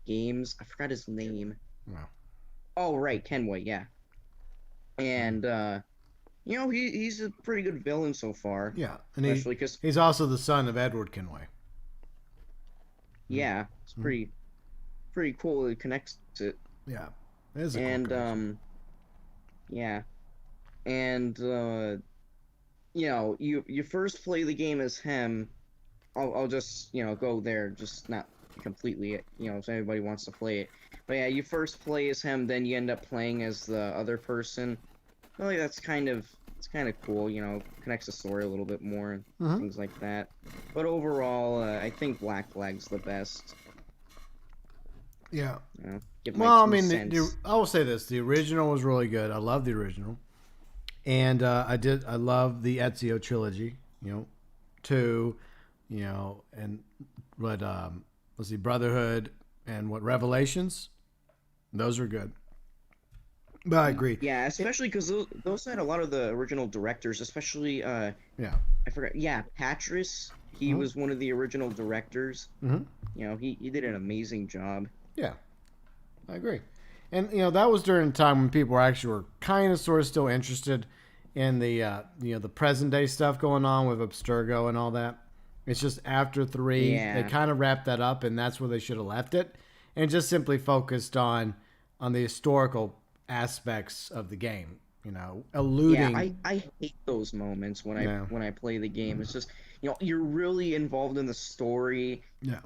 games. I forgot his name. Yeah. Oh, right, Kenway, yeah. And he's a pretty good villain so far. Yeah. And Especially because he's also the son of Edward Kenway. yeah, it's pretty cool. It connects it. Yeah. It is a And cool connection. yeah. And you first play the game as him. I'll just go there, just not completely, if anybody wants to play it. But yeah, you first play as him, then you end up playing as the other person. I feel like it's kind of cool, connects the story a little bit more and things like that. But overall, I think Black Flag's the best. Yeah. Give my Well, I 2 mean, cents. I will say this: the original was really good. I love the original, and I love the Ezio trilogy. 2, and what let's see, Brotherhood and what Revelations. Those are good. But I agree. Yeah, especially because those had a lot of the original directors, especially Yeah. I forgot. Yeah, Patris. He was one of the original directors. Mm-hmm. He did an amazing job. Yeah, I agree. And that was during a time when people were kind of sort of still interested in the the present day stuff going on with Abstergo and all that. It's just after 3, Yeah. they kind of wrapped that up, and that's where they should have left it, and just simply focused on the historical aspects of the game. Alluding. Yeah, I hate those moments when I play the game. It's just you're really involved in the story. Yeah.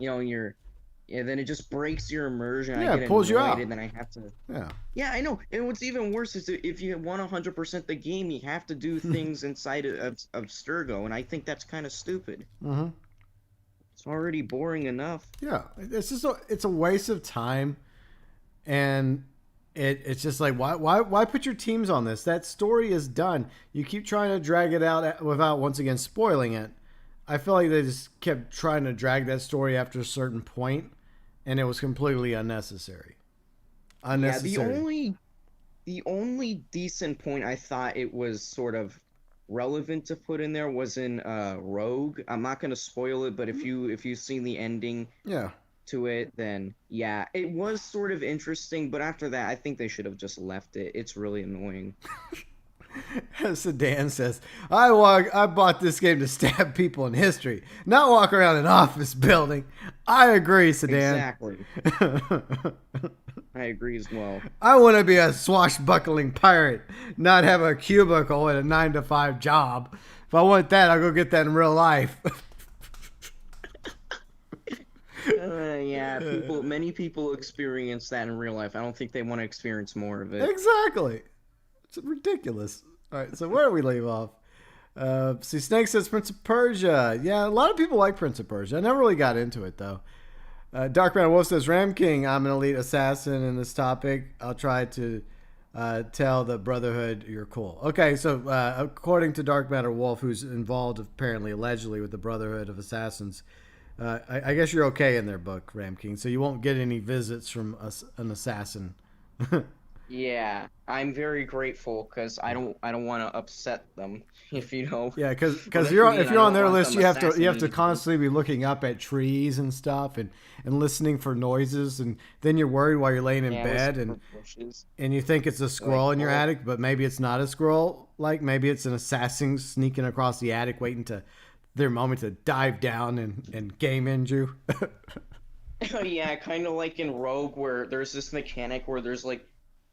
Then it just breaks your immersion. Yeah, I get it pulls you annoyed, out. and then I have to. Yeah. Yeah, I know. And what's even worse is that if you want 100% the game, you have to do things inside of Sturgo, and I think that's kind of stupid. Mm-hmm. It's already boring enough. Yeah, it's just it's a waste of time, and it's just like why put your teams on this? That story is done. You keep trying to drag it out without once again spoiling it. I feel like they just kept trying to drag that story after a certain point, and it was completely unnecessary. Unnecessary. Yeah, the only decent point I thought it was sort of relevant to put in there was in Rogue. I'm not gonna spoil it, but if you've seen the ending Yeah. to it, then yeah, it was sort of interesting. But after that, I think they should have just left it. It's really annoying. Sedan says, I bought this game to stab people in history, not walk around an office building. I agree, Sedan. Exactly. I agree as well. I want to be a swashbuckling pirate, not have a cubicle and a 9-to-5 job. If I want that, I'll go get that in real life. Yeah, many people experience that in real life. I don't think they want to experience more of it. Exactly. It's ridiculous. All right, so where do we leave off? See, Snake says Prince of Persia. Yeah, a lot of people like Prince of Persia. I never really got into it, though. Dark Man Wolf says, Ramking, I'm an elite assassin in this topic. I'll try to tell the Brotherhood you're cool. Okay, so according to Dark Matter Wolf, who's involved apparently, allegedly, with the Brotherhood of Assassins, I guess you're okay in their book, Ramking, so you won't get any visits from an assassin. Yeah, I'm very grateful because I don't want to upset them. If you know. Yeah, because What if I you're mean, I on don't their want list, them you have to assassinating constantly be looking up at trees and stuff and listening for noises, and then you're worried while you're laying in bed and you think it's a squirrel in your attic, but maybe it's not a squirrel. Like maybe it's an assassin sneaking across the attic, waiting to their moment to dive down and game end you. Yeah, kind of like in Rogue, where there's this mechanic where there's like,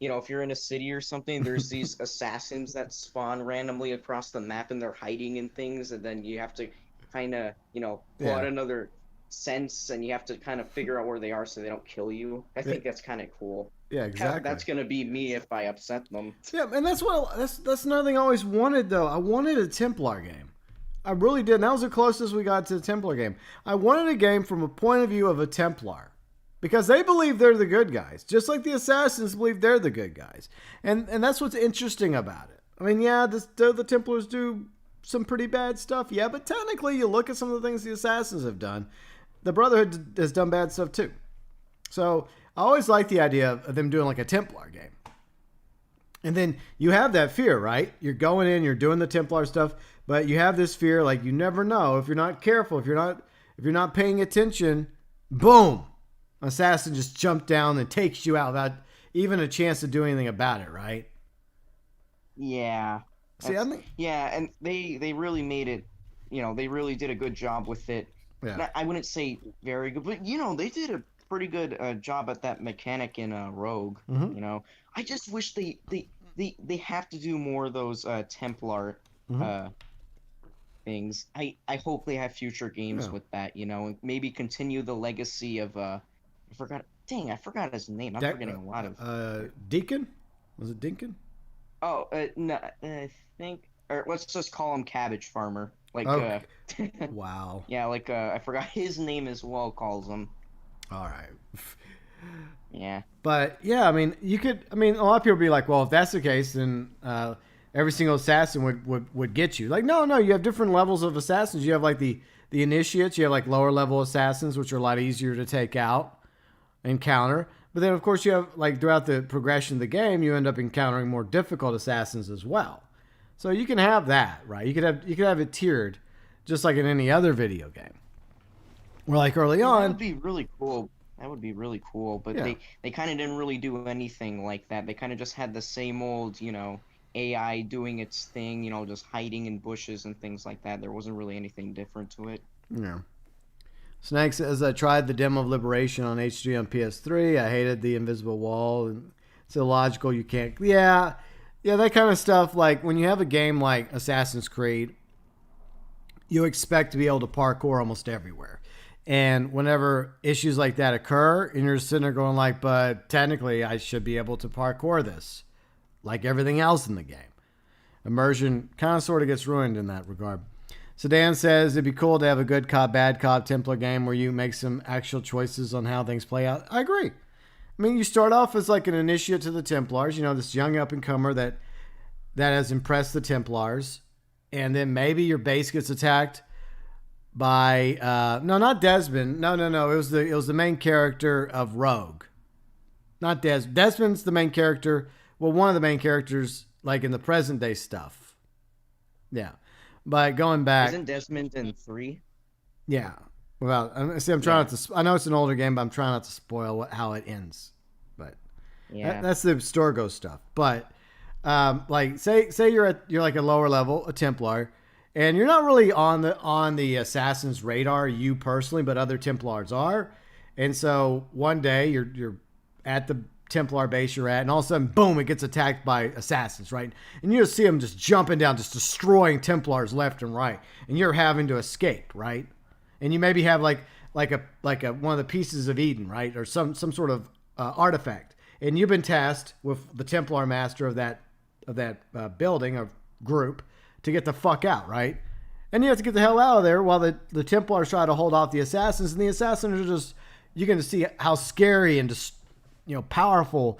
if you're in a city or something, there's these assassins that spawn randomly across the map and they're hiding in things, and then you have to kind of, pull out another sense, and you have to kind of figure out where they are so they don't kill you. I think that's kind of cool. Yeah, exactly. That's gonna be me if I upset them. Yeah, and that's another thing I always wanted, though. I wanted a Templar game. I really did. And that was the closest we got to the Templar game. I wanted a game from a point of view of a Templar. Because they believe they're the good guys. Just like the Assassins believe they're the good guys. And that's what's interesting about it. I mean, yeah, the Templars do some pretty bad stuff. Yeah, but technically, you look at some of the things the Assassins have done. The Brotherhood has done bad stuff too. So I always like the idea of them doing like a Templar game. And then you have that fear, right? You're going in, you're doing the Templar stuff, but you have this fear, like you never know. If you're not careful, if you're not paying attention, boom! Assassin just jumped down and takes you out without even a chance to do anything about it, right? Yeah. See, yeah, and they really made it, they really did a good job with it. Yeah. I wouldn't say very good, but they did a pretty good job at that mechanic in Rogue. Mm-hmm. I just wish they have to do more of those Templar things. I hope they have future games with that, and maybe continue the legacy of I forgot his name. I'm forgetting a lot of Deacon? Was it Dinkin? Oh, no, I think, or let's just call him Cabbage Farmer. Like, wow. Yeah, like, I forgot his name as well, calls him. All right. Yeah. But, yeah, I mean, a lot of people be like, well, if that's the case, then every single assassin would get you. Like, no, you have different levels of assassins. You have, like, the initiates. You have, like, lower-level assassins, which are a lot easier to take out and counter. But then, of course, you have, like, throughout the progression of the game, you end up encountering more difficult assassins as well. So you can have that, right? You could have it tiered, just like in any other video game. Where, like, early on... That would be really cool. But they kind of didn't really do anything like that. They kind of just had the same old, AI doing its thing, just hiding in bushes and things like that. There wasn't really anything different to it. Yeah. Snake says, I tried the demo of Liberation on HD on PS3. I hated the invisible wall. And it's illogical. You can't... Yeah, that kind of stuff. Like, when you have a game like Assassin's Creed, you expect to be able to parkour almost everywhere. And whenever issues like that occur, and you're sitting there going like, but technically I should be able to parkour this. Like everything else in the game. Immersion kind of sort of gets ruined in that regard. Sedan says it'd be cool to have a good cop, bad cop Templar game where you make some actual choices on how things play out. I agree. I mean, you start off as like an initiate to the Templars, this young up-and-comer that has impressed the Templars. And then maybe your base gets attacked by, no, not Desmond. No. It was the main character of Rogue. Not Desmond. Desmond's the main character. Well, one of the main characters, like in the present day stuff. Yeah. But going back, isn't Desmond in 3? Yeah. Well, I'm trying not to. I know it's an older game, but I'm trying not to spoil how it ends. But yeah, that's the Storgo stuff. But like, say you're like a lower level, a Templar, and you're not really on the assassin's radar, you personally, but other Templars are. And so one day you're at the Templar base you're at, and all of a sudden, boom, it gets attacked by assassins, right? And you just see them just jumping down, just destroying Templars left and right, and you're having to escape, right? And you maybe have like like a one of the pieces of Eden, right, or some sort of artifact, and you've been tasked with the Templar master of that building or group to get the fuck out, right? And you have to get the hell out of there while the Templars try to hold off the assassins. And the assassins are just, you can see how scary and just, powerful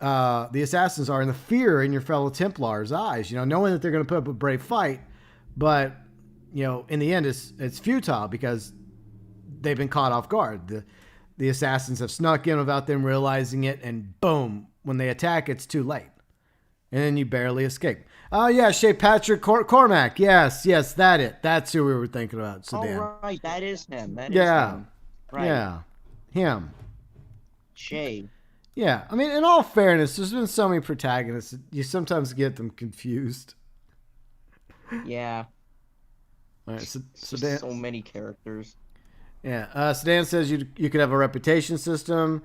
the assassins are, and the fear in your fellow Templars' eyes, knowing that they're going to put up a brave fight. But, in the end, it's futile because they've been caught off guard. The assassins have snuck in without them realizing it. And boom, when they attack, it's too late. And then you barely escape. Oh, yeah, Shea Patrick Cormac. Yes, that's who we were thinking about, Sedan. Oh, right, that is him. That is him. Right. Yeah, him. Shea. Yeah, I mean, in all fairness, there's been so many protagonists, you sometimes get them confused. Yeah. All right, Sedan. So many characters. Yeah, Sedan says you could have a reputation system.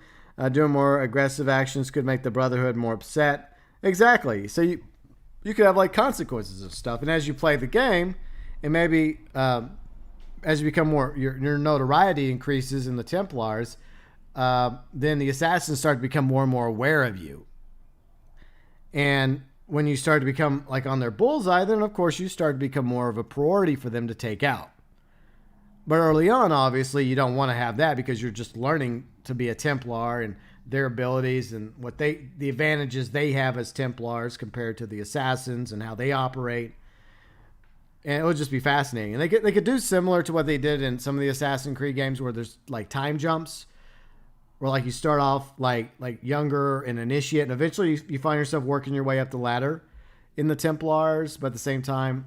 Doing more aggressive actions could make the Brotherhood more upset. Exactly. So you could have like consequences of stuff, and as you play the game, and maybe as you become more, your notoriety increases in the Templars, then the assassins start to become more and more aware of you. And when you start to become like on their bullseye, then of course you start to become more of a priority for them to take out. But early on, obviously, you don't want to have that because you're just learning to be a Templar and their abilities and the advantages they have as Templars compared to the assassins and how they operate. And it would just be fascinating. And they could do similar to what they did in some of the Assassin's Creed games where there's like time jumps where like you start off like younger and initiate, and eventually you find yourself working your way up the ladder in the Templars, but at the same time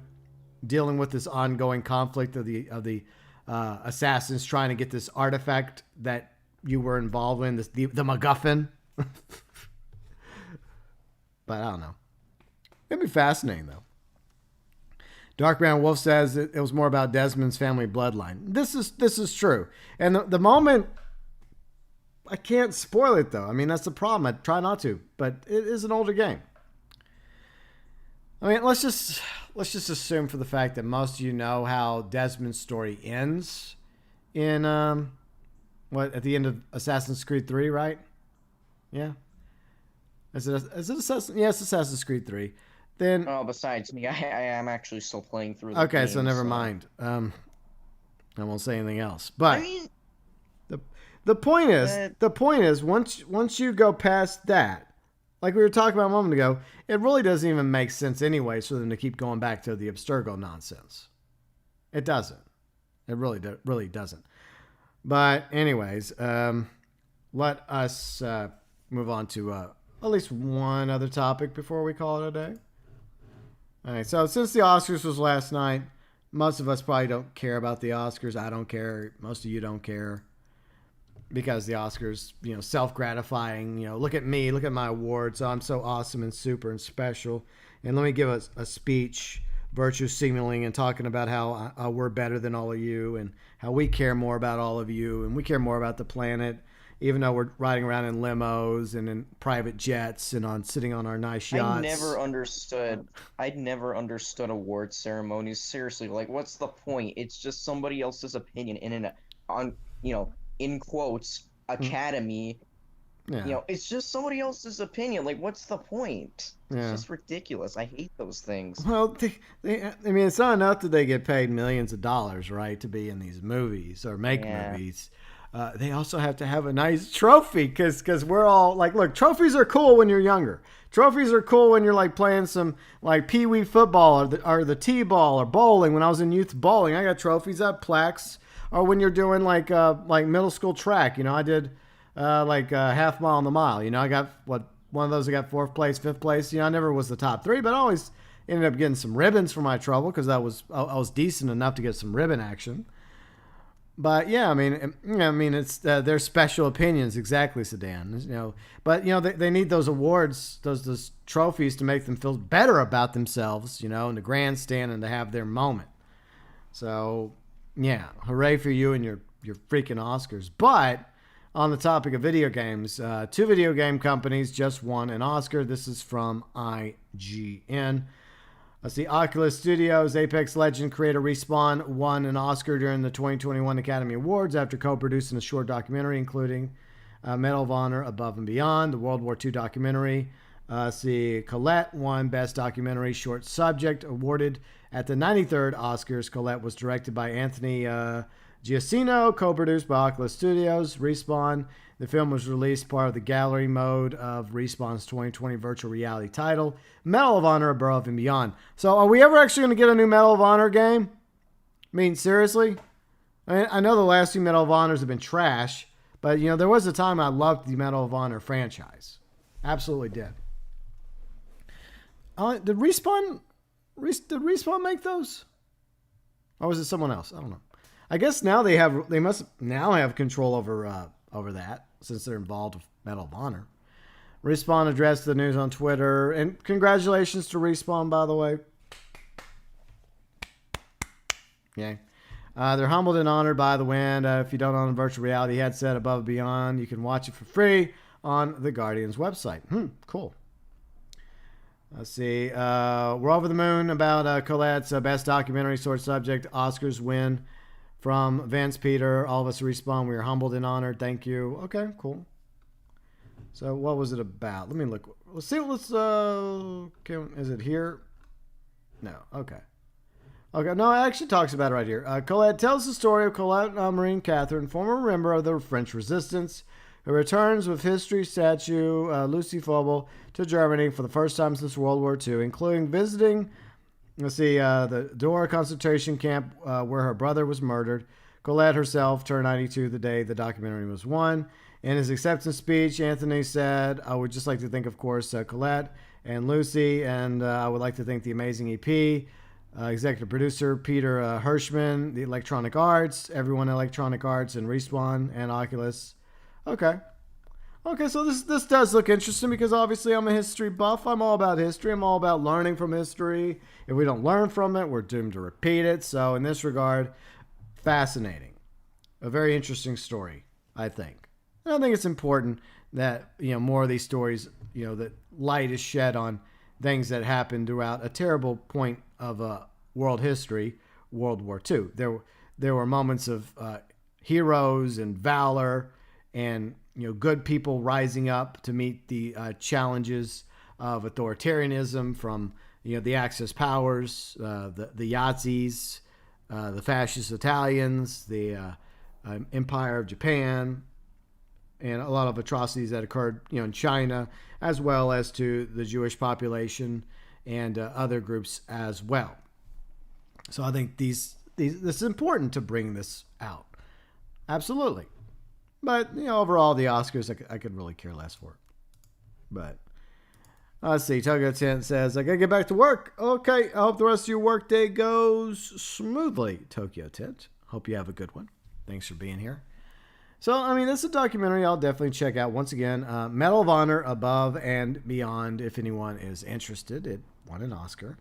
dealing with this ongoing conflict of the assassins trying to get this artifact that you were involved in, the MacGuffin. But I don't know. It'd be fascinating though. Dark Brown Wolf says it was more about Desmond's family bloodline. This is true. And the moment, I can't spoil it though. I mean, that's the problem. I try not to, but it is an older game. I mean, let's just assume for the fact that most of you know how Desmond's story ends in at the end of Assassin's Creed 3, right? Yeah. Is it Assassin's? Yeah, it's Assassin's Creed 3. Then besides me, I am actually still playing through the game, so never mind. I won't say anything else. But I mean, the point is once you go past that, like we were talking about a moment ago, it really doesn't even make sense anyways for them to keep going back to the Abstergo nonsense. It doesn't. It really doesn't. But anyways, let us move on to at least one other topic before we call it a day. All right, so since the Oscars was last night, most of us probably don't care about the Oscars. I don't care. Most of you don't care. Because the Oscars, self-gratifying, look at me, look at my awards. Oh, I'm so awesome and super and special. And let me give a speech, virtue signaling and talking about how we're better than all of you and how we care more about all of you and we care more about the planet, even though we're riding around in limos and in private jets and sitting on our nice yachts. I'd never understood award ceremonies. Seriously, like, what's the point? It's just somebody else's opinion in quotes, academy. Yeah. It's just somebody else's opinion. Like, what's the point? It's just ridiculous. I hate those things. Well, I mean, it's not enough that they get paid millions of dollars, right, to be in these movies or make movies. They also have to have a nice trophy because we're all like, look, trophies are cool when you're younger. Trophies are cool when you're like playing some like pee-wee football or the t-ball or bowling. When I was in youth bowling, I got trophies, I have plaques. Or when you're doing like middle school track, I did half mile on the mile. I got one of those. I got 4th place, 5th place. I never was the top 3, but I always ended up getting some ribbons for my trouble because I was decent enough to get some ribbon action. But yeah, I mean, it's their special opinions, exactly, Sedan. But they need those awards, those trophies to make them feel better about themselves, in the grandstand and to have their moment. So. Yeah, hooray for you and your freaking Oscars. But on the topic of video games, 2 video game companies just won an Oscar. This is from IGN. Let's see. Oculus Studios, Apex Legend creator Respawn won an Oscar during the 2021 Academy Awards after co-producing a short documentary, including Medal of Honor Above and Beyond, the World War II documentary. See, Colette won Best Documentary Short Subject, awarded at the 93rd Oscars. Colette was directed by Anthony Giacchino, co-produced by Oculus Studios, Respawn. The film was released part of the gallery mode of Respawn's 2020 virtual reality title, Medal of Honor Above and Beyond. So are we ever actually going to get a new Medal of Honor game? I mean, seriously? I know the last two Medal of Honors have been trash, but, you know, there was a time I loved the Medal of Honor franchise. Absolutely did. Did Respawn make those? Or was it someone else? I don't know. I guess now they must now have control over that, since they're involved with Medal of Honor. Respawn addressed the news on Twitter, and congratulations to Respawn, by the way. Yeah. They're humbled and honored by the win. If you don't own a virtual reality headset Above and Beyond, you can watch it for free on the Guardian's website. Cool. Let's see. We're over the moon about Colette's Best Documentary Short Subject Oscars win from Vince Peter. All of us Respawn. We are humbled and honored. Thank you. Okay, cool. So what was it about? Let me look. Let's see. Is it here? No. Okay. Okay. No, it actually talks about it right here. Colette tells the story of Colette Marine Catherine, former member of the French Resistance, who returns with history statue Lucy Phobel to Germany for the first time since World War II, including visiting, the Dora concentration camp where her brother was murdered. Colette herself turned 92 the day the documentary was won. In his acceptance speech, Anthony said, "I would just like to thank, of course, Colette and Lucy, and I would like to thank the amazing EP, executive producer Peter Hirschman, the Electronic Arts, everyone at Electronic Arts, and Respawn and Oculus." Okay, so this does look interesting because obviously I'm a history buff. I'm all about history. I'm all about learning from history. If we don't learn from it, we're doomed to repeat it. So in this regard, fascinating. A very interesting story, I think. And I think it's important that, more of these stories, that light is shed on things that happened throughout a terrible point of world history, World War II. There were moments of heroes and valor and good people rising up to meet the challenges of authoritarianism from the Axis powers, the Yazidis, the fascist Italians, the Empire of Japan, and a lot of atrocities that occurred in China, as well as to the Jewish population and other groups as well. So I think this is important to bring this out. Absolutely. But, overall, the Oscars, I could really care less for. But, let's see. ToykoTent says, I got to get back to work. Okay, I hope the rest of your workday goes smoothly, ToykoTent. Hope you have a good one. Thanks for being here. So, this is a documentary I'll definitely check out. Once again, Medal of Honor Above and Beyond, if anyone is interested. It won an Oscar.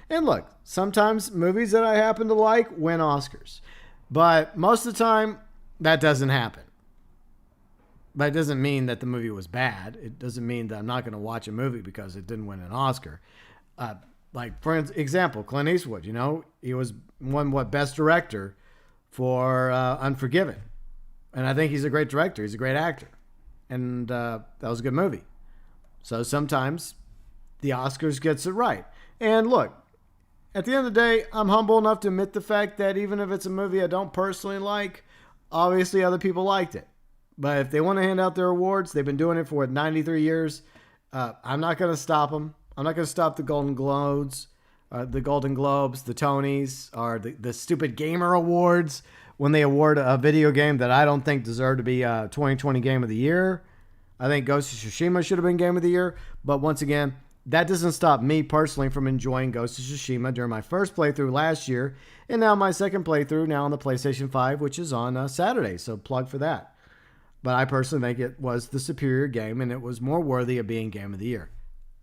And look, sometimes movies that I happen to like win Oscars. But most of the time, that doesn't happen. But it doesn't mean that the movie was bad. It doesn't mean that I'm not going to watch a movie because it didn't win an Oscar. Like, for example, Clint Eastwood, he won Best Director for Unforgiven. And I think he's a great director. He's a great actor. And that was a good movie. So sometimes the Oscars gets it right. And look, at the end of the day, I'm humble enough to admit the fact that even if it's a movie I don't personally like, obviously other people liked it. But if they want to hand out their awards, they've been doing it for 93 years. I'm not going to stop them. I'm not going to stop the Golden Globes, the Tonys, or the stupid Gamer Awards when they award a video game that I don't think deserved to be a 2020 Game of the Year. I think Ghost of Tsushima should have been Game of the Year. But once again, that doesn't stop me personally from enjoying Ghost of Tsushima during my first playthrough last year, and now my second playthrough now on the PlayStation 5, which is on Saturday. So plug for that. But I personally think it was the superior game, and it was more worthy of being Game of the Year.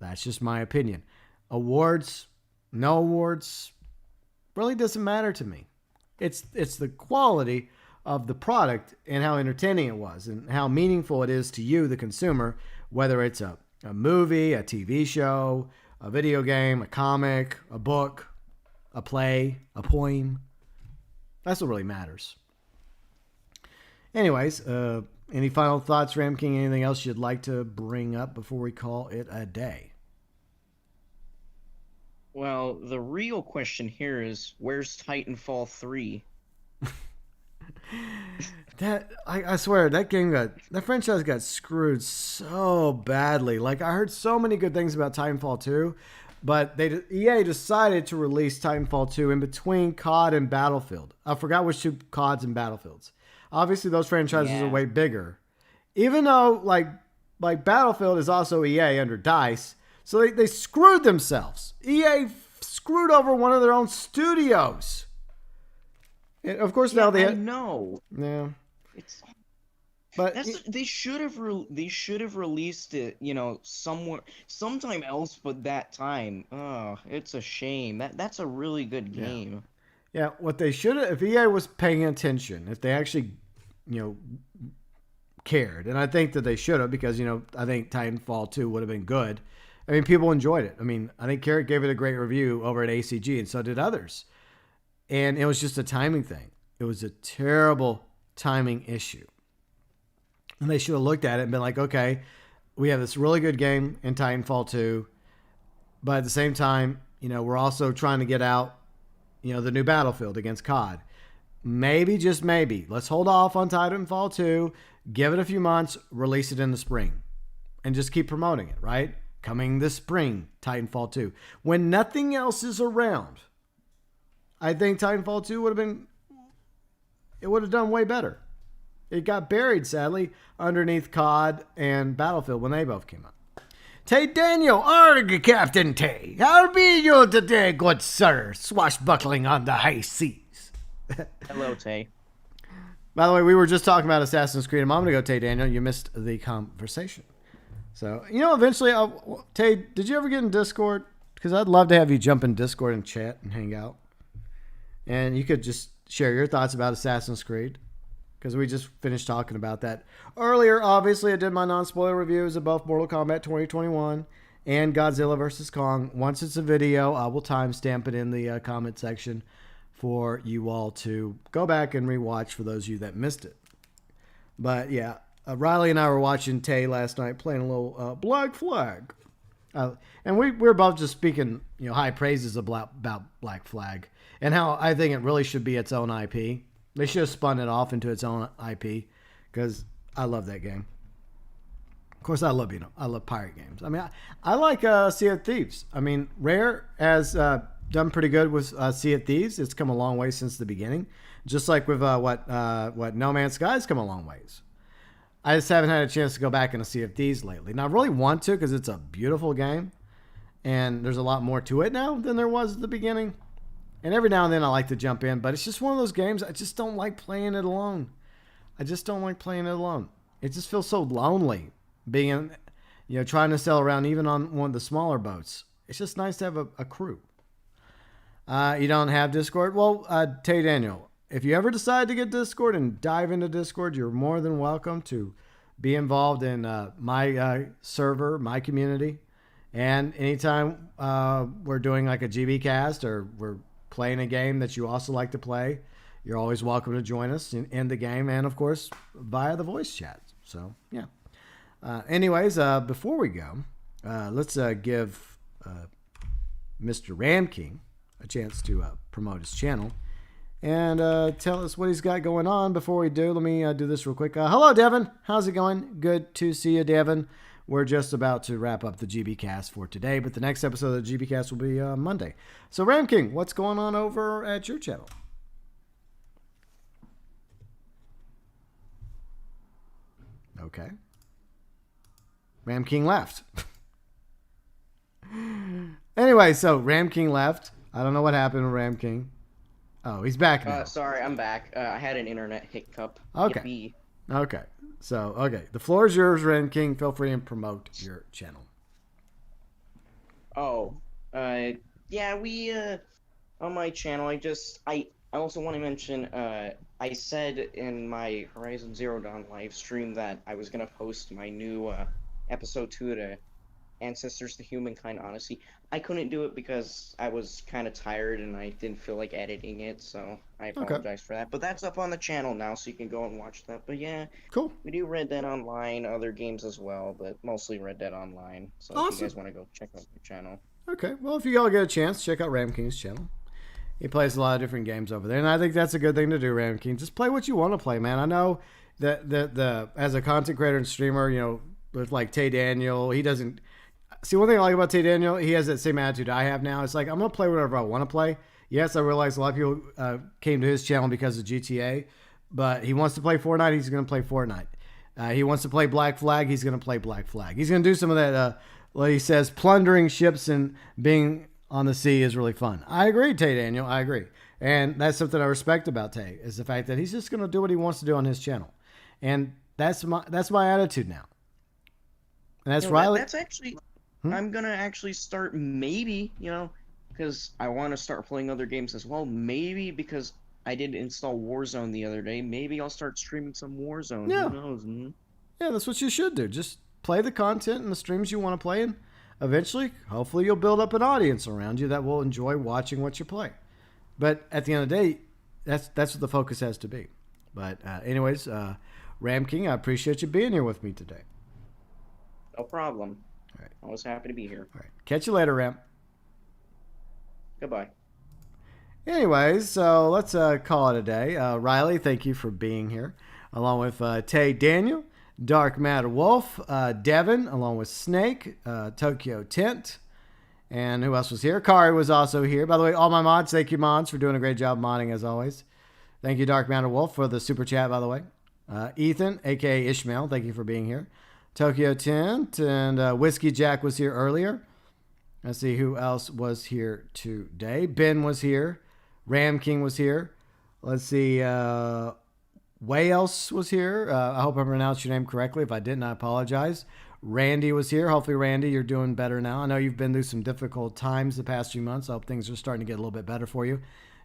That's just my opinion. Awards, no awards, really doesn't matter to me. It's the quality of the product and how entertaining it was and how meaningful it is to you, the consumer, whether it's a movie, a TV show, a video game, a comic, a book, a play, a poem. That's what really matters. Anyways, any final thoughts, Ramking? Anything else you'd like to bring up before we call it a day? Well, the real question here is, where's Titanfall 3? I swear that franchise got screwed so badly. Like, I heard so many good things about Titanfall 2, but EA decided to release Titanfall 2 in between COD and Battlefield. I forgot which two CODs and Battlefields. Obviously, those franchises are way bigger. Even though, like Battlefield is also EA under DICE, so they screwed themselves. EA screwed over one of their own studios. And of course, now they know. Yeah. They should have released it, sometime else, but that time. Oh, it's a shame. That's a really good game. Yeah, what they should have, if EA was paying attention, if they actually, cared, and I think that they should have, because, I think Titanfall 2 would have been good. I mean, people enjoyed it. I mean, I think Carrot gave it a great review over at ACG, and so did others. And it was just a timing thing. It was a terrible timing issue. And they should have looked at it and been like, okay, we have this really good game in Titanfall 2, but at the same time, we're also trying to get out the new Battlefield against COD. Maybe, just maybe, let's hold off on Titanfall 2, give it a few months, release it in the spring, and just keep promoting it, right? Coming this spring, Titanfall 2. When nothing else is around, I think Titanfall 2 would have done way better. It got buried, sadly, underneath COD and Battlefield when they both came out. Tay Daniel, arg, Captain Tay. How be you today, good sir, swashbuckling on the high seas? Hello, Tay. By the way, we were just talking about Assassin's Creed a moment ago, Tay Daniel. You missed the conversation. So, eventually, Tay, did you ever get in Discord? Because I'd love to have you jump in Discord and chat and hang out. And you could just share your thoughts about Assassin's Creed, because we just finished talking about that earlier. Obviously, I did my non-spoiler reviews of both Mortal Kombat 2021 and Godzilla vs. Kong. Once it's a video, I will timestamp it in the comment section for you all to go back and rewatch for those of you that missed it. But yeah, Riley and I were watching Tay last night playing a little Black Flag. And we were both just speaking high praises about Black Flag and how I think it really should be its own IP. They should have spun it off into its own IP, because I love that game. Of course, I love pirate games. I mean, I like Sea of Thieves. I mean, Rare has done pretty good with Sea of Thieves. It's come a long way since the beginning, just like with what No Man's Sky's come a long ways. I just haven't had a chance to go back into Sea of Thieves lately. And I really want to, because it's a beautiful game, and there's a lot more to it now than there was at the beginning. And every now and then I like to jump in, but it's just one of those games I just don't like playing it alone. It just feels so lonely being, trying to sail around even on one of the smaller boats. It's just nice to have a crew. You don't have Discord? Well, Tay Daniel, if you ever decide to get Discord and dive into Discord, you're more than welcome to be involved in my server, my community. And anytime we're doing like a GB cast, or we're playing a game that you also like to play, you're always welcome to join us in the game, and of course via the voice chat. So yeah. Anyways, before we go, let's give Mr. Ramking a chance to promote his channel and tell us what he's got going on. Before we do, let me do this real quick. Hello, Devin. How's it going? Good to see you, Devin. We're just about to wrap up the GB Cast for today, but the next episode of the GB Cast will be Monday. So, Ramking, what's going on over at your channel? Okay. Ramking left. Anyway, so Ramking left. I don't know what happened with Ramking. Oh, he's back now. Sorry, I'm back. I had an internet hiccup. Okay. Yippee. Okay. So, okay. The floor is yours, Ramking. Feel free to promote your channel. Oh, yeah, we, on my channel, I also want to mention, I said in my Horizon Zero Dawn live stream that I was going to post my new, episode 2 to Ancestors to Humankind Odyssey. I couldn't do it because I was kind of tired and I didn't feel like editing it, so I apologize for that. But that's up on the channel now, so you can go and watch that. But yeah, Cool. we do Red Dead Online, other games as well, but mostly Red Dead Online. So if you guys want to go check out the channel. Okay, well, if you all get a chance, check out Ramking's channel. He plays a lot of different games over there, and I think that's a good thing to do, Ramking. Just play what you want to play, man. I know that the as a content creator and streamer, you know, with like Tay Daniel, he doesn't... See, one thing I like about Tay Daniel, he has that same attitude I have now. It's like, I'm going to play whatever I want to play. Yes, I realize a lot of people came to his channel because of GTA, but he wants to play Fortnite, he's going to play Fortnite. He wants to play Black Flag, he's going to play Black Flag. He's going to do some of that, like he says, plundering ships and being on the sea is really fun. I agree, Tay Daniel, I agree. And that's something I respect about Tay, is the fact that he's just going to do what he wants to do on his channel. And that's my attitude now. And that's Riley. That's actually... I'm going to actually start maybe, you know, because I want to start playing other games as well. Maybe because I did install Warzone the other day. Maybe I'll start streaming some Warzone. Yeah. Who knows? Yeah, that's what you should do. Just play the content and the streams you want to play, and eventually, hopefully, you'll build up an audience around you that will enjoy watching what you play. But at the end of the day, that's what the focus has to be. But anyways, Ramking, I appreciate you being here with me today. No problem. All right. Always happy to be here. All right. Catch you later, Ram. Goodbye. Anyways, so let's call it a day. Riley, thank you for being here, along with Tay Daniel, Dark MatterWolf, Devin, along with Snake, ToykoTent, and who else was here? Hikari was also here. By the way, all my mods, thank you, mods, for doing a great job modding, as always. Thank you, Dark MatterWolf, for the super chat, by the way. Ethan, a.k.a. Ishmael, thank you for being here. ToykoTent and Whiskey Jack was here earlier. Let's see who else was here today. Ben was here. Ramking was here. Let's see. Wales was here. I hope I pronounced your name correctly. If I didn't, I apologize. Randy was here. Hopefully, Randy, you're doing better now. I know you've been through some difficult times the past few months. I hope things are starting to get a little bit better for you.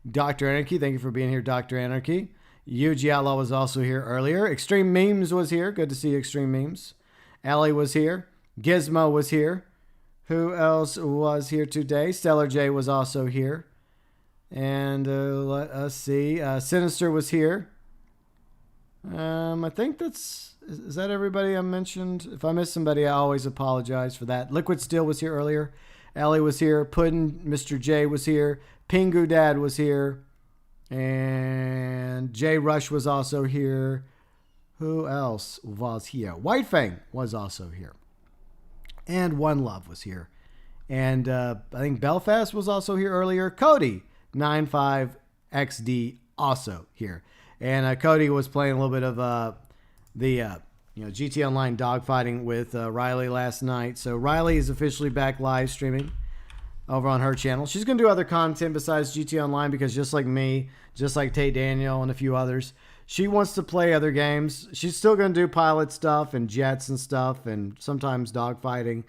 Dr. Anarchy, thank you for being here, Dr. Anarchy. Yuji Outlaw was also here earlier. Extreme Memes was here. Good to see you, Extreme Memes. Ellie was here. Gizmo was here. Who else was here today? Stellar J was also here. And let us see. Sinister was here. I think is that everybody I mentioned? If I missed somebody, I always apologize for that. Liquid Steel was here earlier. Ellie was here. Puddin, Mr. J was here. Pingu Dad was here. And J Rush was also here. Who else was here? White Fang was also here. And One Love was here. And I think Belfast was also here earlier. Cody, 95XD, also here. And Cody was playing a little bit of the GT Online dogfighting with Riley last night. So Riley is officially back live streaming over on her channel. She's going to do other content besides GT Online because just like me, just like Tay Daniel and a few others, she wants to play other games. She's still going to do pilot stuff and jets and stuff and sometimes dogfighting.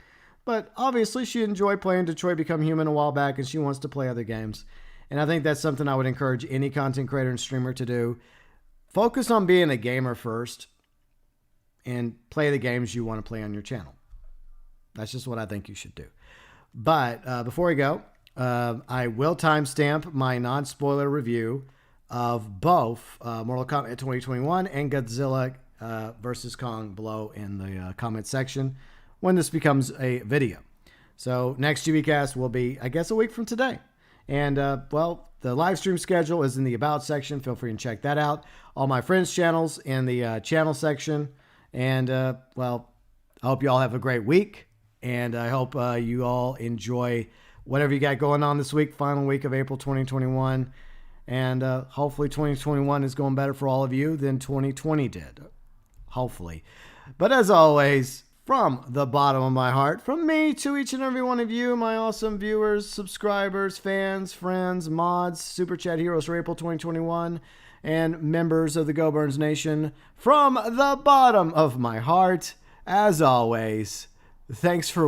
But obviously she enjoyed playing Detroit Become Human a while back and she wants to play other games. And I think that's something I would encourage any content creator and streamer to do. Focus on being a gamer first and play the games you want to play on your channel. That's just what I think you should do. But before we go, I will timestamp my non-spoiler review of both Mortal Kombat 2021 and Godzilla vs. Kong below in the comment section when this becomes a video. So next GBcast will be, I guess, a week from today. And, well, the live stream schedule is in the About section. Feel free to check that out. All my friends' channels in the channel section. And, well, I hope you all have a great week. And I hope you all enjoy whatever you got going on this week, final week of April 2021. And hopefully 2021 is going better for all of you than 2020 did. Hopefully. But as always, from the bottom of my heart, from me to each and every one of you, my awesome viewers, subscribers, fans, friends, mods, Super Chat heroes for April 2021, and members of the GeauxBurns Nation, from the bottom of my heart, as always, thanks for